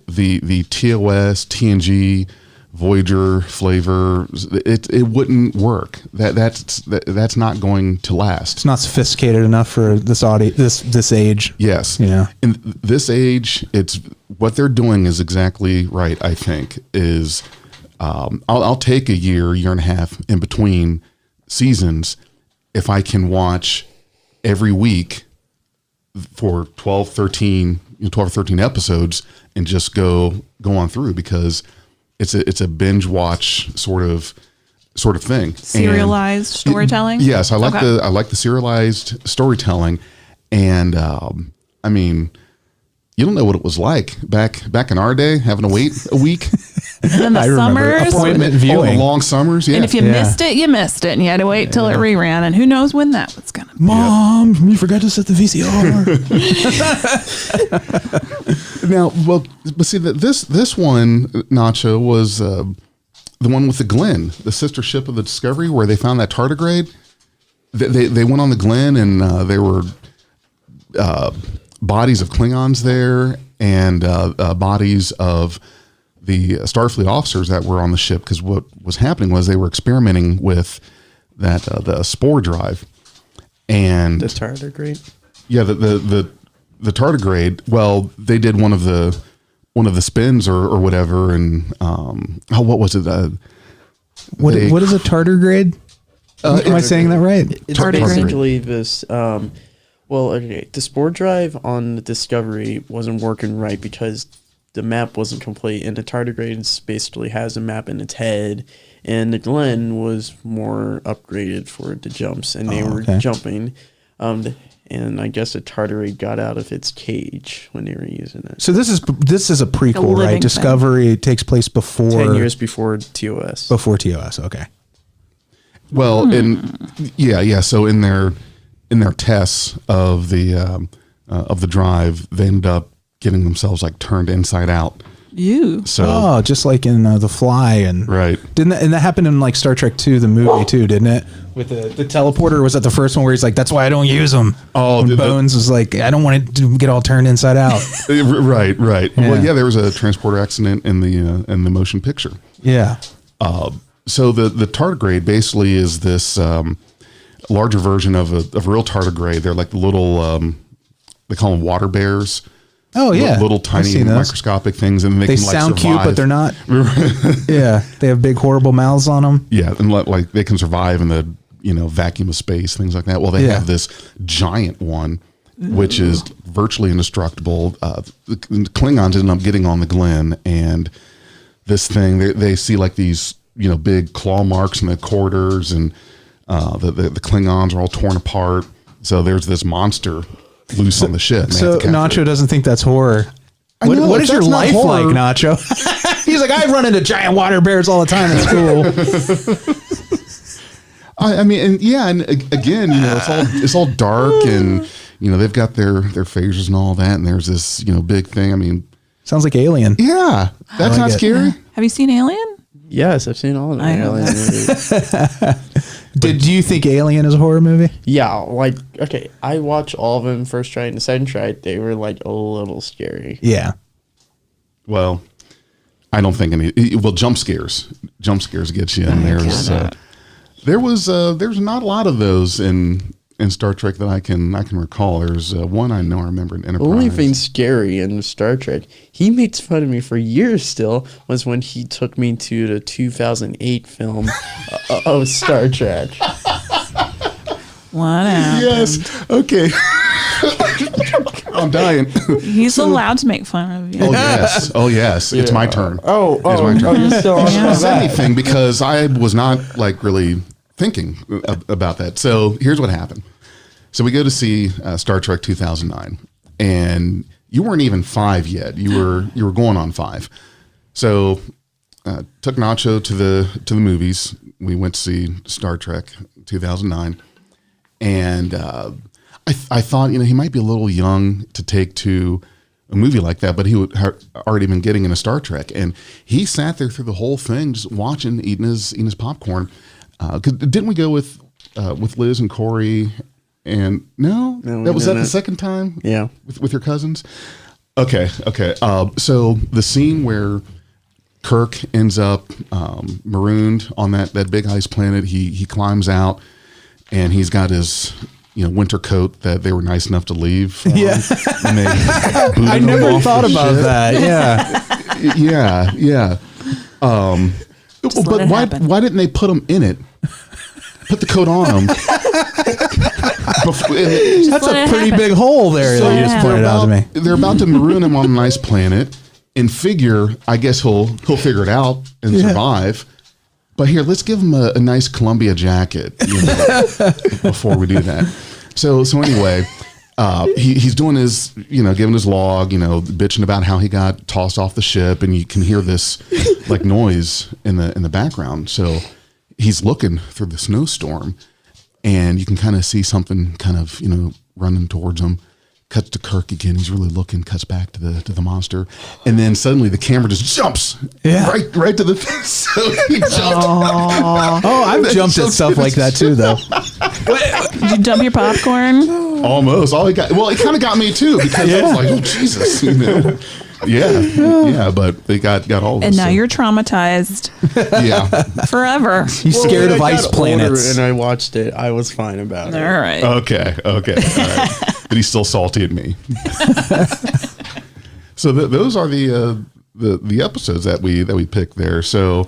the TOS, TNG, Voyager flavor, it wouldn't work. That's not going to last. It's not sophisticated enough for this audience, this age. Yes. Yeah. In this age, it's what they're doing is exactly right. I think is I'll take a year and a half in between seasons if I can watch every week for 12 or 13 episodes and just go on through, because it's a binge watch sort of thing. Serialized storytelling. Yes, I like Okay. the serialized storytelling, and I mean, you don't know what it was like back in our day, having to wait a week. And then the I remember summers. appointment All the viewing. long summers. Yeah, And if you missed it, you missed it, and you had to wait till it reran. And who knows when that was gonna be. Mom, you forgot to set the VCR. now, well, but see that this one, Nacho, was the one with the Glen, the sister ship of the Discovery, where they found that tardigrade. They went on the Glen, and there were bodies of Klingons there, and bodies of the Starfleet officers that were on the ship, because what was happening was they were experimenting with that the spore drive, and The tardigrade. yeah, the tardigrade. Well, they did one of the spins or whatever, and what was it? What is a tardigrade? Am I saying that right? It's Tardigrade. basically this. Well, okay, the spore drive on the Discovery wasn't working right because the map wasn't complete, and the tardigrade basically has a map in its head, and the Glen was more upgraded for the jumps, and they were okay. jumping. And I guess the tardigrade got out of its cage when they were using it. So this is a prequel, living right? thing. Discovery takes place before 10 years before TOS. before TOS. Okay. Well, yeah. So in their tests of the drive, they end up getting themselves like turned inside out. You. So Oh, just like in The Fly, and right. and that happened in like Star Trek 2, the movie too, didn't it? With the teleporter, was that the first one where he's like, "That's why I don't use them." Oh, When the- Bones was like, "I don't want it to get all turned inside out." Right. Well, Yeah. yeah, there was a transporter accident in the motion picture. Yeah. So the tardigrade basically is this larger version of a real tardigrade. They're like the little they call them water bears. Oh yeah. Little I've tiny seen those. microscopic things, and they They can like sound survive. cute, but they're not. Yeah, they have big, horrible mouths on them. Yeah, and like they can survive in the vacuum of space, things like that. Well, they Yeah. have this giant one, which is virtually indestructible. The Klingons end up getting on the Glen, and this thing they see like these big claw marks in the corridors, and the Klingons are all torn apart. So there's this monster loose on the ship. and they So have to capture Nacho it. doesn't think that's horror. I What, know, what is your that's not life horror. like, Nacho? He's like, I run into giant water bears all the time at school. I mean, and again, it's all dark, and they've got their phasers and all that, and there's this big thing. I mean, Sounds like Alien. yeah, that's like not it. scary. Have you seen Alien? Yes, I've seen all of them. I know Alien movies. Do you think Alien is a horror movie? Yeah, like, okay, I watched all of them first try and the second try. They were like a little scary. Yeah. Well, I don't think any. Well, jump scares get you, and there's there's not a lot of those in Star Trek that I can recall. There's one I remember in The Enterprise. only thing scary in Star Trek, he makes fun of me for years still, was when he took me to the 2008 film of Star Trek. What happened? Yes. Okay. I'm dying. He's allowed to make fun of you. Oh yes. Oh yes. It's my turn. It's my turn. you're still on I didn't say that. anything because I was not like really thinking about that. So here's what happened. So we go to see Star Trek 2009, and you weren't even 5 yet. You were going on 5. So took Nacho to the movies. we went to see Star Trek 2009, and I thought, he might be a little young to take to a movie like that, but he would already been getting into Star Trek, and he sat there through the whole thing, just watching, eating his popcorn. 'Cause didn't we go with Liz and Corey? And was that the second time? Yeah, with your cousins. Okay. So the scene where Kirk ends up marooned on that big ice planet, he climbs out, and he's got his winter coat that they were nice enough to leave. Yeah. And they I never thought about that. Yeah. Yeah. But why didn't they put him in it? Put the coat on him. That's a pretty big hole there that you just pointed out to me. They're about to maroon him on a nice planet, and figure, I guess he'll figure it out and survive. But here, let's give him a nice Columbia jacket before we do that. So anyway, he's doing his, giving his log, bitching about how he got tossed off the ship, and you can hear this like noise in the background. So he's looking through the snowstorm, and you can kind of see something kind of running towards him. Cuts to Kirk again. He's really looking. Cuts back to the monster, and then suddenly the camera just jumps right to the face. So he jumped. Oh, I've jumped at stuff like that too, though. Did you dump your popcorn? Almost. It kind of got me too, because I was like, oh Jesus, Yeah, but they got all of us. And now you're traumatized. Yeah. Forever. He's scared of ice planets. And I watched it. I was fine about it. All right. Okay. All right. But he's still salty at me. So those are the episodes that we picked there. So,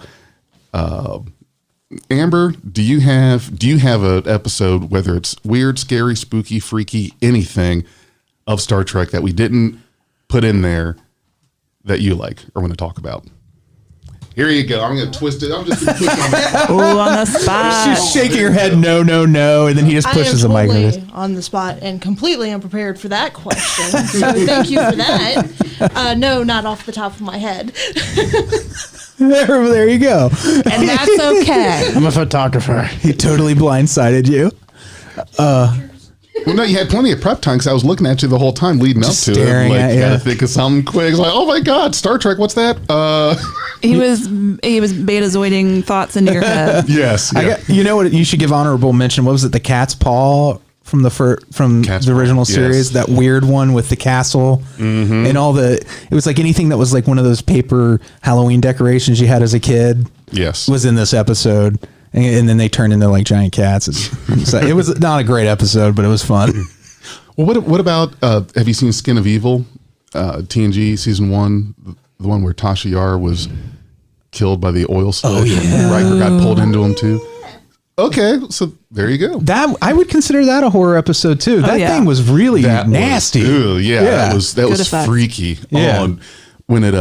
Amber, do you have an episode, whether it's weird, scary, spooky, freaky, anything of Star Trek that we didn't put in there that you like or want to talk about? Here you go. I'm going to twist it. I'm just going to push my Ooh, on the spot. She's shaking her head, no, and then he just pushes the mic. I am totally on the spot and completely unprepared for that question. So thank you for that. No, not off the top of my head. There you go. And that's okay. I'm a photographer. He totally blindsided you. Well, no, you had plenty of prep time because I was looking at you the whole time leading Just up to it. staring Like, at you you. gotta think of something quick. It's like, oh my God, Star Trek, what's that? He was betazoiding thoughts into your head. Yes. Yeah. You know what? You should give honorable mention. What was it? The Cat's Paw from Cat's the original Paw, series. yes. That weird one with the castle and all the. It was like anything that was like one of those paper Halloween decorations you had as a kid. Yes. Was in this episode, and then they turned into like giant cats. So it was not a great episode, but it was fun. Well, what about, have you seen Skin of Evil? TNG season 1, the one where Tasha Yar was killed by the oil slick. Oh, yeah. And Riker got pulled into him too. Okay, so there you go. That I would consider that a horror episode too. That yeah. thing was really That nasty. Yeah, that was Good effects. freaky. Yeah. And when it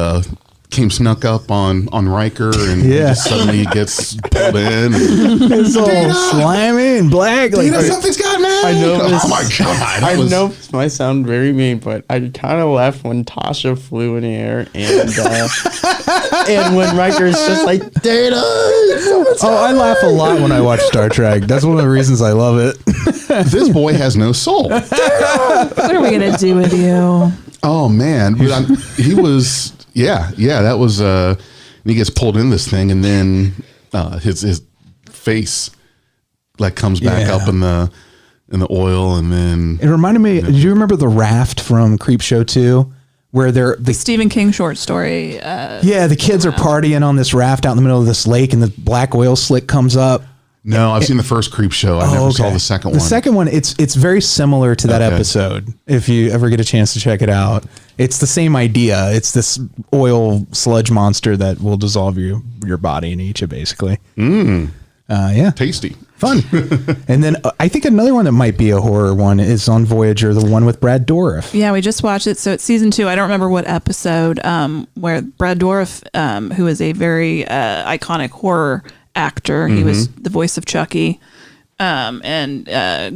came snuck up on Riker and just suddenly he gets pulled in. And, It's all slimy and black. Like, something's got me. I know this. Oh my God. I know this might sound very mean, but I kind of laughed when Tasha flew in the air and when Riker's just like, Data! I laugh a lot when I watch Star Trek. That's one of the reasons I love it. This boy has no soul. What are we going to do with you? Oh man, but he was that was and he gets pulled in this thing, and then his face like comes back up in the oil, and then It reminded me. Do you remember the raft from Creepshow 2, where the Stephen King short story. the kids are partying on this raft out in the middle of this lake, and the black oil slick comes up. no, I've seen the first Creep Show. I never saw the second one. The second one, it's very similar to that Okay. episode. If you ever get a chance to check it out, it's the same idea. It's this oil sludge monster that will dissolve your body and eat you, basically. Tasty. Fun. And then I think another one that might be a horror one is on Voyager, the one with Brad Dourif. Yeah, we just watched it. So it's season 2. I don't remember what episode, where Brad Dourif, who is a very iconic horror actor, he was the voice of Chucky, and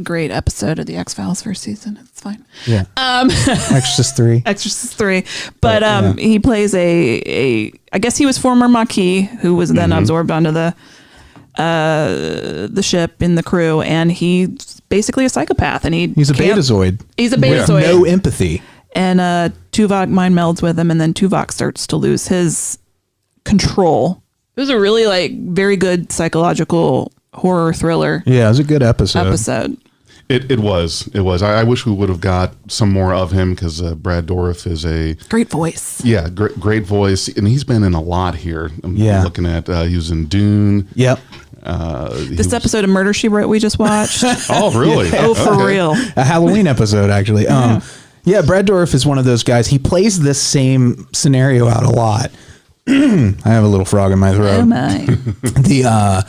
great episode of the X-Files first season. It's fine. Yeah. Exorcist 3. Exorcist 3. But he plays a I guess he was former Maquis, who was then absorbed onto the the ship in the crew, and he's basically a psychopath, and he's a betazoid. He's a betazoid. No empathy. And Tuvok mind melds with him, and then Tuvok starts to lose his control. It was a really very good psychological horror thriller. Yeah, it was a good episode. It was. I wish we would have got some more of him because Brad Dourif is a great voice. Yeah, great voice, and he's been in a lot here. I'm looking at he was in Dune. Yep. This episode of Murder, She Wrote we just watched. Oh, really? Oh, for real. A Halloween episode, actually. Yeah, Brad Dourif is one of those guys. He plays this same scenario out a lot. I have a little frog in my throat. Oh, my.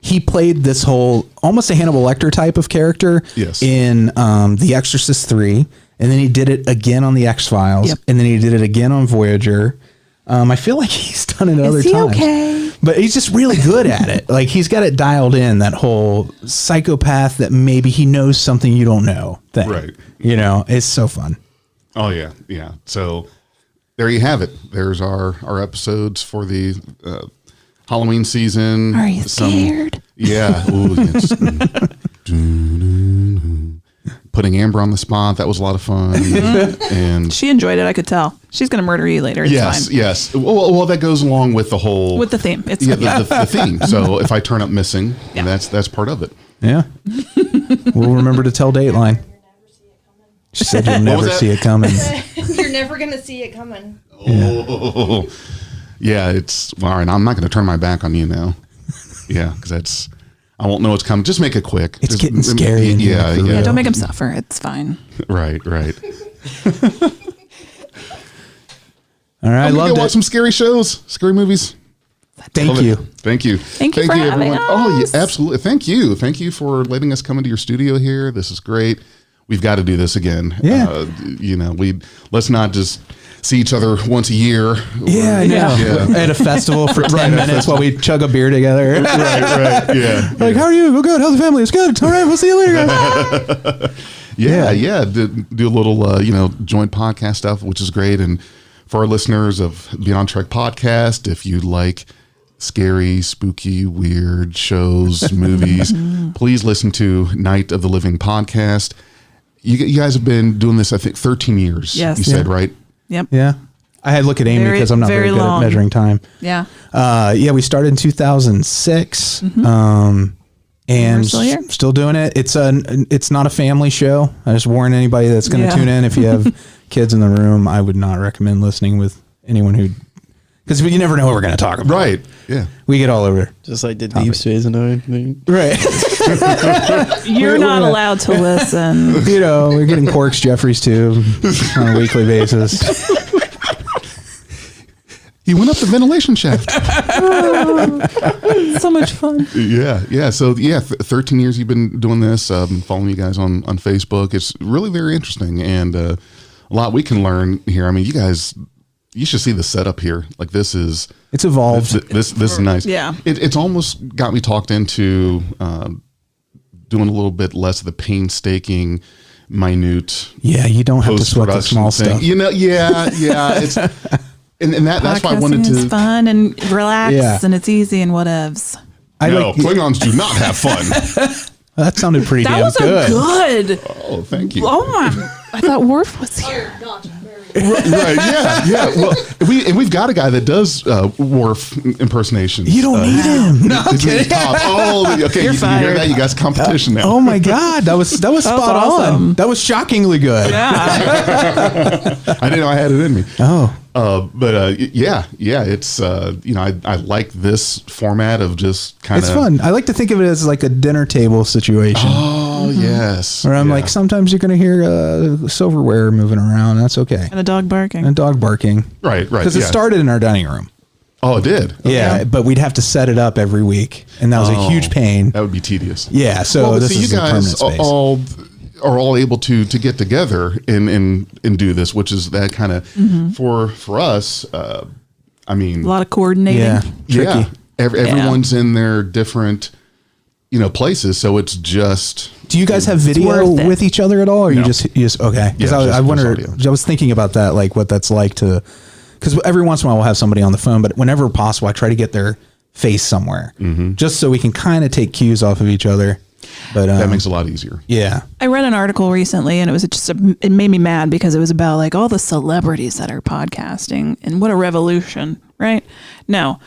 He played this whole almost a Hannibal Lecter type of character in The Exorcist 3, and then he did it again on The X-Files, and then he did it again on Voyager. I feel like he's done it other times. Okay? But he's just really good at it. Like, he's got it dialed in, that whole psychopath that maybe he knows something you don't know thing. Right. You know, it's so fun. Oh, yeah. Yeah. So there you have it. There's our episodes for the Halloween season. Are you scared? Yeah. Ooh, yes. Putting Amber on the spot. That was a lot of fun. And she enjoyed it. I could tell. She's going to murder you later. It's fine. Yes. Well, that goes along with the whole with the theme. It's the theme. So if I turn up missing, that's part of it. Yeah. We'll remember to tell Dateline. She said you'll never see it coming. You're never going to see it coming. Oh. Yeah, it's all right. I'm not going to turn my back on you now. Yeah, because I won't know what's coming. Just make it quick. It's getting scary. Yeah. Don't make him suffer. It's fine. Right. All right, I loved it. Watch some scary shows, scary movies. Thank you. Thank you for having us. Oh, yeah, absolutely. Thank you for letting us come into your studio here. This is great. We've got to do this again. Yeah. Let's not just see each other once a year. Yeah. At a festival for 10 minutes while we chug a beer together. Right. Yeah. Like, how are you? Oh, good. How's the family? It's good. All right. We'll see you later, guys. Yeah. Do a little, joint podcast stuff, which is great. And for our listeners of Beyond Trek podcast, if you like scary, spooky, weird shows, movies, please listen to Night of the Living podcast. You guys have been doing this, I think, 13 years. Yes. You said, right? Yep. Yeah. I had to look at Amy because I'm not very good at measuring time. Yeah. We started in 2006. And and still doing it. It's not a family show. I just warn anybody that's going to tune in. If you have kids in the room, I would not recommend listening with anyone because you never know what we're going to talk about. Right. Yeah. We get all over. Just like the Deep Space Nine thing. Right. You're not allowed to listen. We're getting Quarks Jeffries too on a weekly basis. He went up the ventilation shaft. So much fun. Yeah. So 13 years you've been doing this. Following you guys on Facebook. It's really very interesting and a lot we can learn here. I mean, you should see the setup here. Like it's evolved. This is nice. Yeah. It's almost got me talked into doing a little bit less of the painstaking, minute. Yeah, you don't have to sweat the small stuff. It's and that's why I wanted to. It's fun and relax and it's easy and whatevs. Klingons do not have fun. That sounded pretty damn good. That was good. Oh, thank you. Oh my! I thought Worf was here. Right, yeah. Well, we've got a guy that does Worf impersonations. You don't need him. No, I'm kidding. Okay, You're you fired. hear that? You got competition now. Oh my God, that was spot awesome. on. That was shockingly good. Yeah. I didn't know I had it in me. Oh. It's I like this format of just kind of. It's fun. I like to think of it as like a dinner table situation. Oh yes. Where I'm like, sometimes you're going to hear silverware moving around. That's okay. And a dog barking. And dog barking. Right. Because it started in our dining room. Oh, it did. Yeah, but we'd have to set it up every week, and that was a huge pain. That would be tedious. Yeah. So this is you a permanent guys space. are all able to get together and do this, which is that kind of for us. I mean, a lot of coordinating. Yeah, tricky. Yeah, everyone's in their different, places. So it's just. Do you guys have video with each other at all, or you just okay? Because I wonder. I was thinking about that, like what that's like to. Because every once in a while we'll have somebody on the phone, but whenever possible, I try to get their face somewhere, just so we can kind of take cues off of each other. But That makes it a lot easier. Yeah. I read an article recently, and it was it made me mad because it was about like all the celebrities that are podcasting and what a revolution, right? No,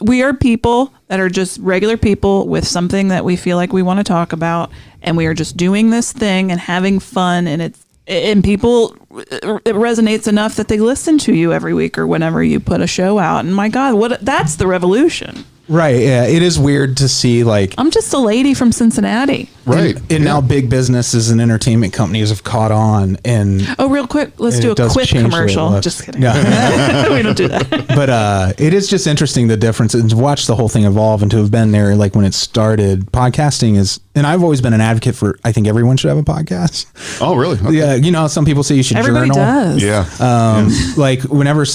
we are people that are just regular people with something that we feel like we want to talk about, and we are just doing this thing and having fun, and people, it resonates enough that they listen to you every week or whenever you put a show out. And my God, that's the revolution. Right. Yeah. It is weird to see like, I'm just a lady from Cincinnati. Right. and now big businesses and entertainment companies have caught on, and Oh, real quick, let's And do it a does quick change the way it commercial. looks. Just kidding. Yeah. We don't do that. but it is just interesting the difference, and to watch the whole thing evolve, and to have been there like when it started. Podcasting is, and I've always been an advocate for, I think everyone should have a podcast. Oh, really? Okay. Yeah, you know how some people say you should Everybody journal. does. Yeah. Like whenever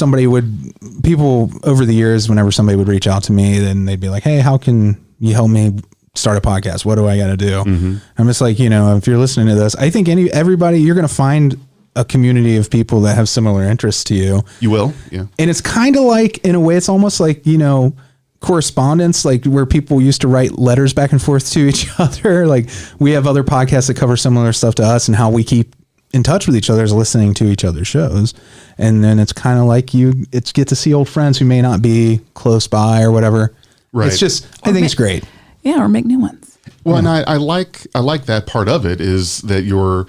people over the years, whenever somebody would reach out to me, then they'd be like, "Hey, how can you help me start a podcast? What do I got to do?" I'm just like, if you're listening to this, I think everybody, you're going to find a community of people that have similar interests to you. You will? Yeah. And it's kind of like, in a way, it's almost like, correspondence, like where people used to write letters back and forth to each other. Like we have other podcasts that cover similar stuff to us, and how we keep in touch with each other is listening to each other's shows. And then it's kind of like it's get to see old friends who may not be close by or whatever. Right. It's just, I think it's great. Yeah, or make new ones. Well, and I like that part of it, is that you're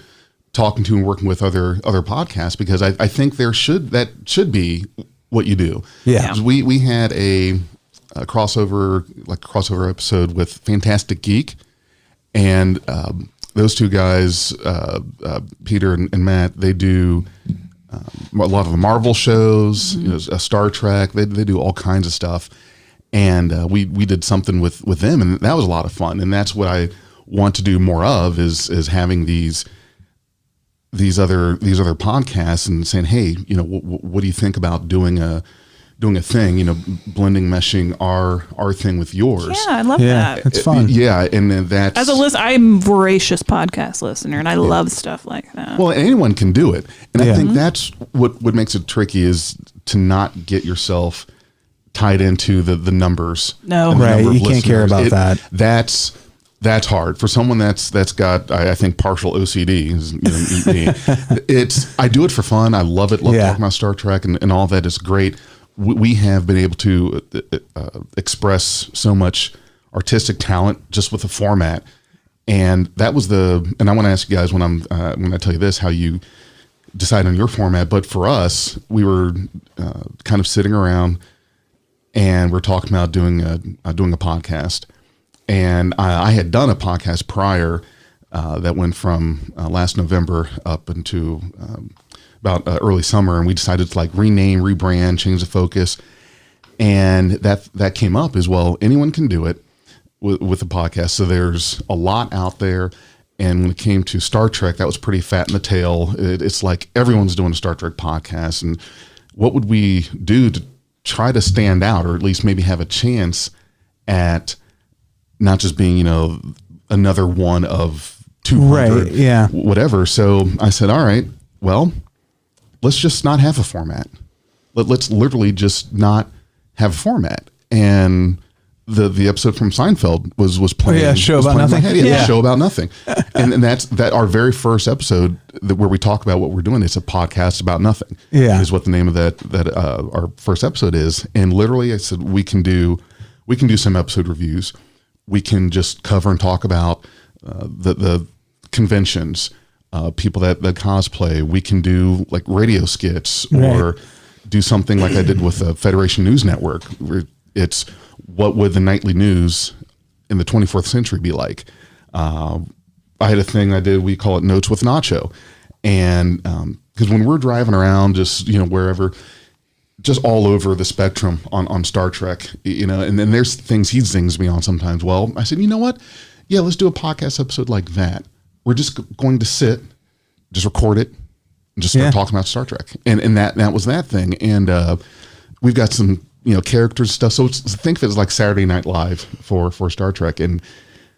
talking to and working with other podcasts, because I think that should be what you do. Yeah. We had a crossover episode with Fantastic Geek, and those two guys, Peter and Matt, they do a lot of the Marvel shows, Star Trek. They do all kinds of stuff, and we did something with them, and that was a lot of fun. And that's what I want to do more of, is having these other podcasts and saying, hey, what do you think about doing a thing, blending, meshing our thing with yours. Yeah, I love Yeah, that. it's fun. Yeah, and then that's As a I'm a voracious podcast listener, and I love stuff like that. well, anyone can do it, and I Yeah. think that's what makes it tricky, is to not get yourself tied into the numbers. No. and the Right, number of you can't care listeners. about that. That's hard for someone that's got I think partial OCD. Me. I do it for fun. I love it. Love Yeah. talking about Star Trek and all that is great. We have been able to express so much artistic talent just with the format, and that was and I want to ask you guys when I tell you this, how you decide on your format. But for us, we were kind of sitting around and we're talking about doing a podcast. And I had done a podcast prior that went from last November up into about early summer, and we decided to rename, rebrand, change the focus. And that came up as well. Anyone can do it with a podcast. So there's a lot out there. And when it came to Star Trek, that was pretty fat in the tail. It's like everyone's doing a Star Trek podcast. And what would we do to try to stand out, or at least maybe have a chance at not just being, another one of 200, Right, yeah. whatever. So I said, all right, well, let's just not have a format. Let's literally just not have a format. And the episode from Seinfeld was playing. yeah, show was about playing in my nothing. head. Yeah, Yeah. show about nothing. and that's our very first episode where we talk about what we're doing. It's a podcast about nothing. Yeah. Is what the name of that our first episode is. And literally I said, we can do some episode reviews. We can just cover and talk about the conventions, people that cosplay. We can do radio skits, or do something like I did with the Federation News Network. It's what would the nightly news in the 24th century be like? I had a thing I did. We call it Notes with Nacho, and because when we're driving around, just wherever. Just all over the spectrum on Star Trek, and then there's things he zings me on sometimes. Well, I said, you know what? Yeah, let's do a podcast episode like that. We're just going to sit, just record it, and just start talking about Star Trek. And that was that thing. And we've got some, characters stuff. So think of it as like Saturday Night Live for Star Trek. And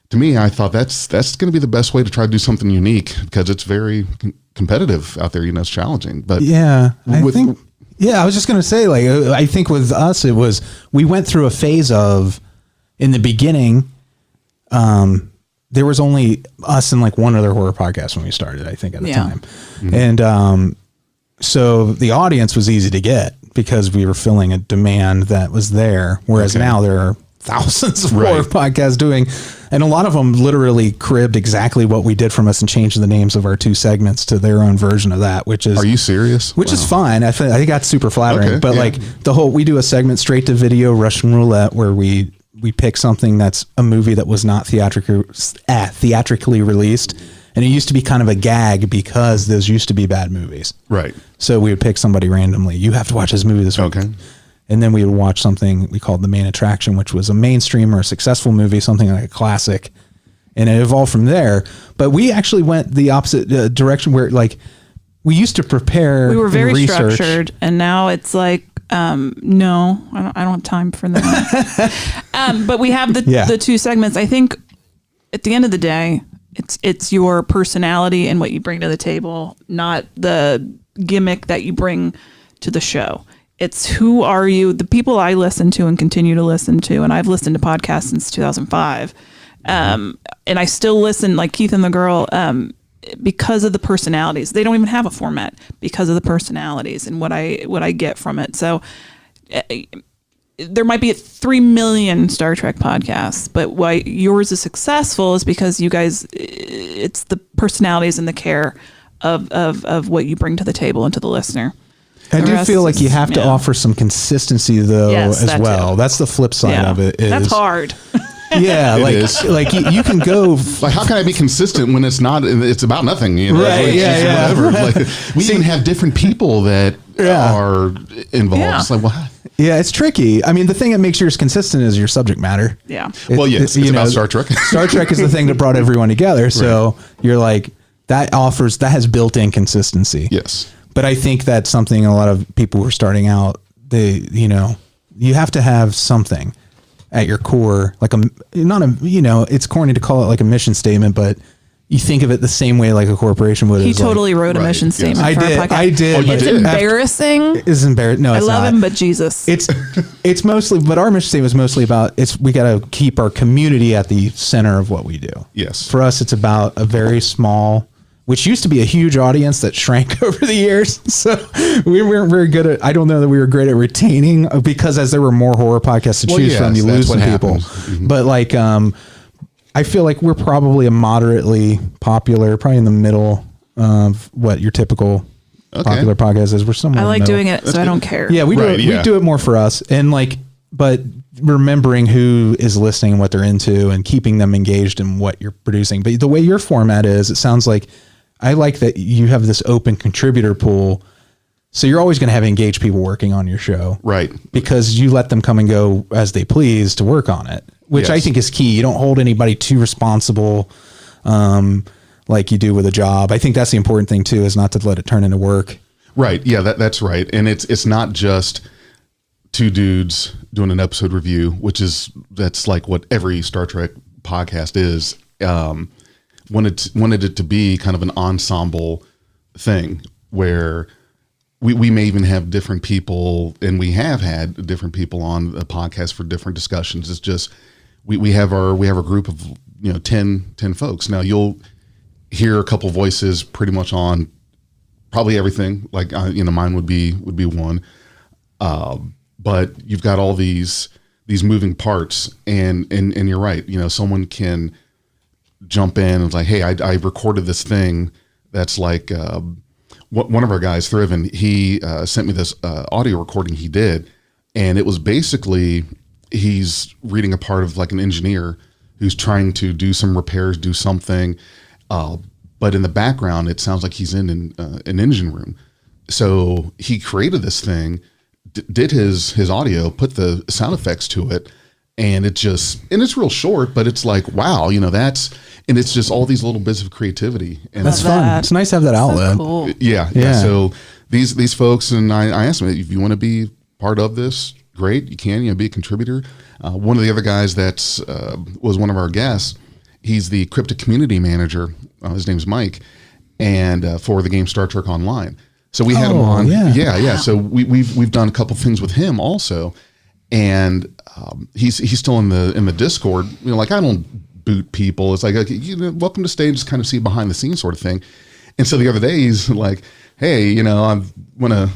to me, I thought that's going to be the best way to try to do something unique, because it's very competitive out there. It's challenging. But Yeah, I think Yeah, I was just going to say, like, I think with us, it was, we went through a phase of, in the beginning, there was only us and like one other horror podcast when we started, I think, at the time. And so the audience was easy to get because we were filling a demand that was there. Whereas now there are thousands of horror podcasts doing, and a lot of them literally cribbed exactly what we did from us and changed the names of our 2 segments to their own version of that, which is... Are you serious? Which is fine. I think that's super flattering. But like the whole, we do a segment straight to video Russian roulette where we pick something that's a movie that was not theatrically released. And it used to be kind of a gag because those used to be bad movies. Right. So we would pick somebody randomly. You have to watch this movie this week. Okay. And then we would watch something we called The Main Attraction, which was a mainstream or a successful movie, something like a classic. And it evolved from there. But we actually went the opposite direction where, like, we used to prepare. We were very research. structured, and now it's like, no, I don't have time for that. But we have the 2 segments. I think at the end of the day, it's your personality and what you bring to the table, not the gimmick that you bring to the show. It's who are you, the people I listen to and continue to listen to. And I've listened to podcasts since 2005. And I still listen, like Keith and the Girl, because of the personalities. They don't even have a format because of the personalities and what I get from it. So there might be 3 million Star Trek podcasts, but why yours is successful is because you guys, it's the personalities and the care of what you bring to the table and to the listener. I do feel like you have to offer some consistency though, as well. Too. That's the flip side of it. That's hard. Yeah, like you can go. Like, how can I be consistent when it's not? It's about nothing, you know? Right? Like, Yeah. whatever. Like, we even have different people that are involved. Yeah. It's like, what? Yeah, it's tricky. I mean, the thing that makes yours consistent is your subject matter. Yeah. Well, yes, it's about Star Trek. Star Trek is the thing that brought everyone together. So you're like, that has built-in consistency. Yes. But I think that's something a lot of people who are starting out, you have to have something at your core, like it's corny to call it like a mission statement, but you think of it the same way like a corporation would. He totally wrote a mission statement for our podcast. I did. Oh, you It's did? embarrassing. It's embarrassing. No, I it's love not. him, but Jesus. It's mostly, but our mission statement is mostly about, we got to keep our community at the center of what we do. Yes. For us, it's about a very small, which used to be a huge audience that shrank over the years. So we weren't very good at, I don't know that we were great at retaining, because as there were more horror podcasts to choose from, you lose some people. Mm-hmm. But like, I feel like we're probably a moderately popular, probably in the middle of what your typical popular podcast is. We're somewhere. I like in the doing middle. it, so I don't care. Yeah, we do it more for us, and like, but remembering who is listening, what they're into, and keeping them engaged in what you're producing. But the way your format is, it sounds like, I like that you have this open contributor pool. So you're always going to have engaged people working on your show. Right. Because you let them come and go as they please to work on it, which I think is key. You don't hold anybody too responsible like you do with a job. I think that's the important thing too, is not to let it turn into work. Right. Yeah, that's right. And it's not just 2 dudes doing an episode review, that's like what every Star Trek podcast is. Wanted it to be kind of an ensemble thing where we may even have different people, and we have had different people on the podcast for different discussions. It's just we have a group of 10 folks. Now you'll hear a couple voices pretty much on probably everything. Like mine would be one, but you've got all these moving parts, and you're right. Someone can jump in and it's like, hey, I recorded this thing that's like. One of our guys, Thriven, he sent me this audio recording he did, and it was basically he's reading a part of like an engineer who's trying to do some repairs, do something, but in the background it sounds like he's in an engine room. So he created this thing, did his audio, put the sound effects to it, and it's real short, but it's like, wow, and it's just all these little bits of creativity, and that's fun. It's nice to have that outlet. So cool. Yeah. So these folks, and I asked them, if you want to be part of this, great, you can, be a contributor. One of the other guys that's was one of our guests, he's the cryptic community manager. His name's Mike, and for the game Star Trek Online. So we had him Oh, on. yeah. Yeah. So we've done a couple things with him also, and he's still in the Discord. You know, like I don't boot people. It's like, you know, welcome to stage, just kind of see behind the scenes sort of thing. And so the other day he's like, hey, you know, I want to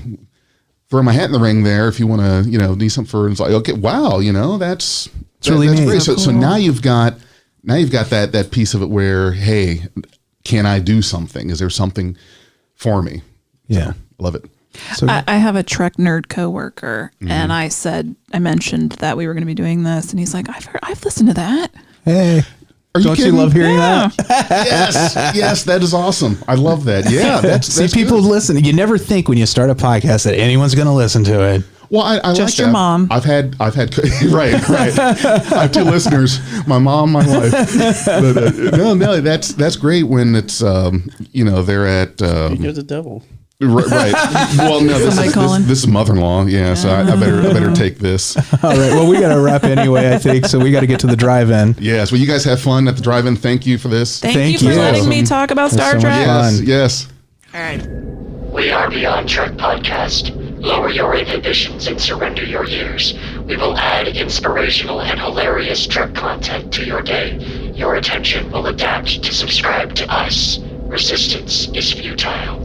throw my hat in the ring there if you want to, you know, need something for. And it's like, okay, wow, you know, that's really neat. great. So So cool. now you've got that piece of it where, hey, can I do something? Is there something for me? Yeah. So, love it. So I have a Trek nerd coworker, and I mentioned that we were going to be doing this, and he's like, I've listened to that. hey, Are you don't you kidding? love hearing Yeah. Yes, yes, that is awesome. I love that. Yeah, that's people good. listen. You never think when you start a podcast that anyone's going to listen to it. Well, I Just like your that. mom. I've had right. I have two listeners, my mom, my wife. But, no, that's great when it's you know, they're at You're the devil. right. Well, no, Somebody calling? this is mother-in-law. Yeah, so I better take this. All right. Well, we got to wrap anyway, I think. So we got to get to the drive-in. Yes. Well, you guys have fun at the drive-in. Thank you for this. Thank Thank you for you. letting me talk about It was Star so much Trek. fun. Yes. All right. We are Beyond Trek Podcast. Lower your inhibitions and surrender your years. We will add inspirational and hilarious Trek content to your day. Your attention will adapt to subscribe to us. Resistance is futile.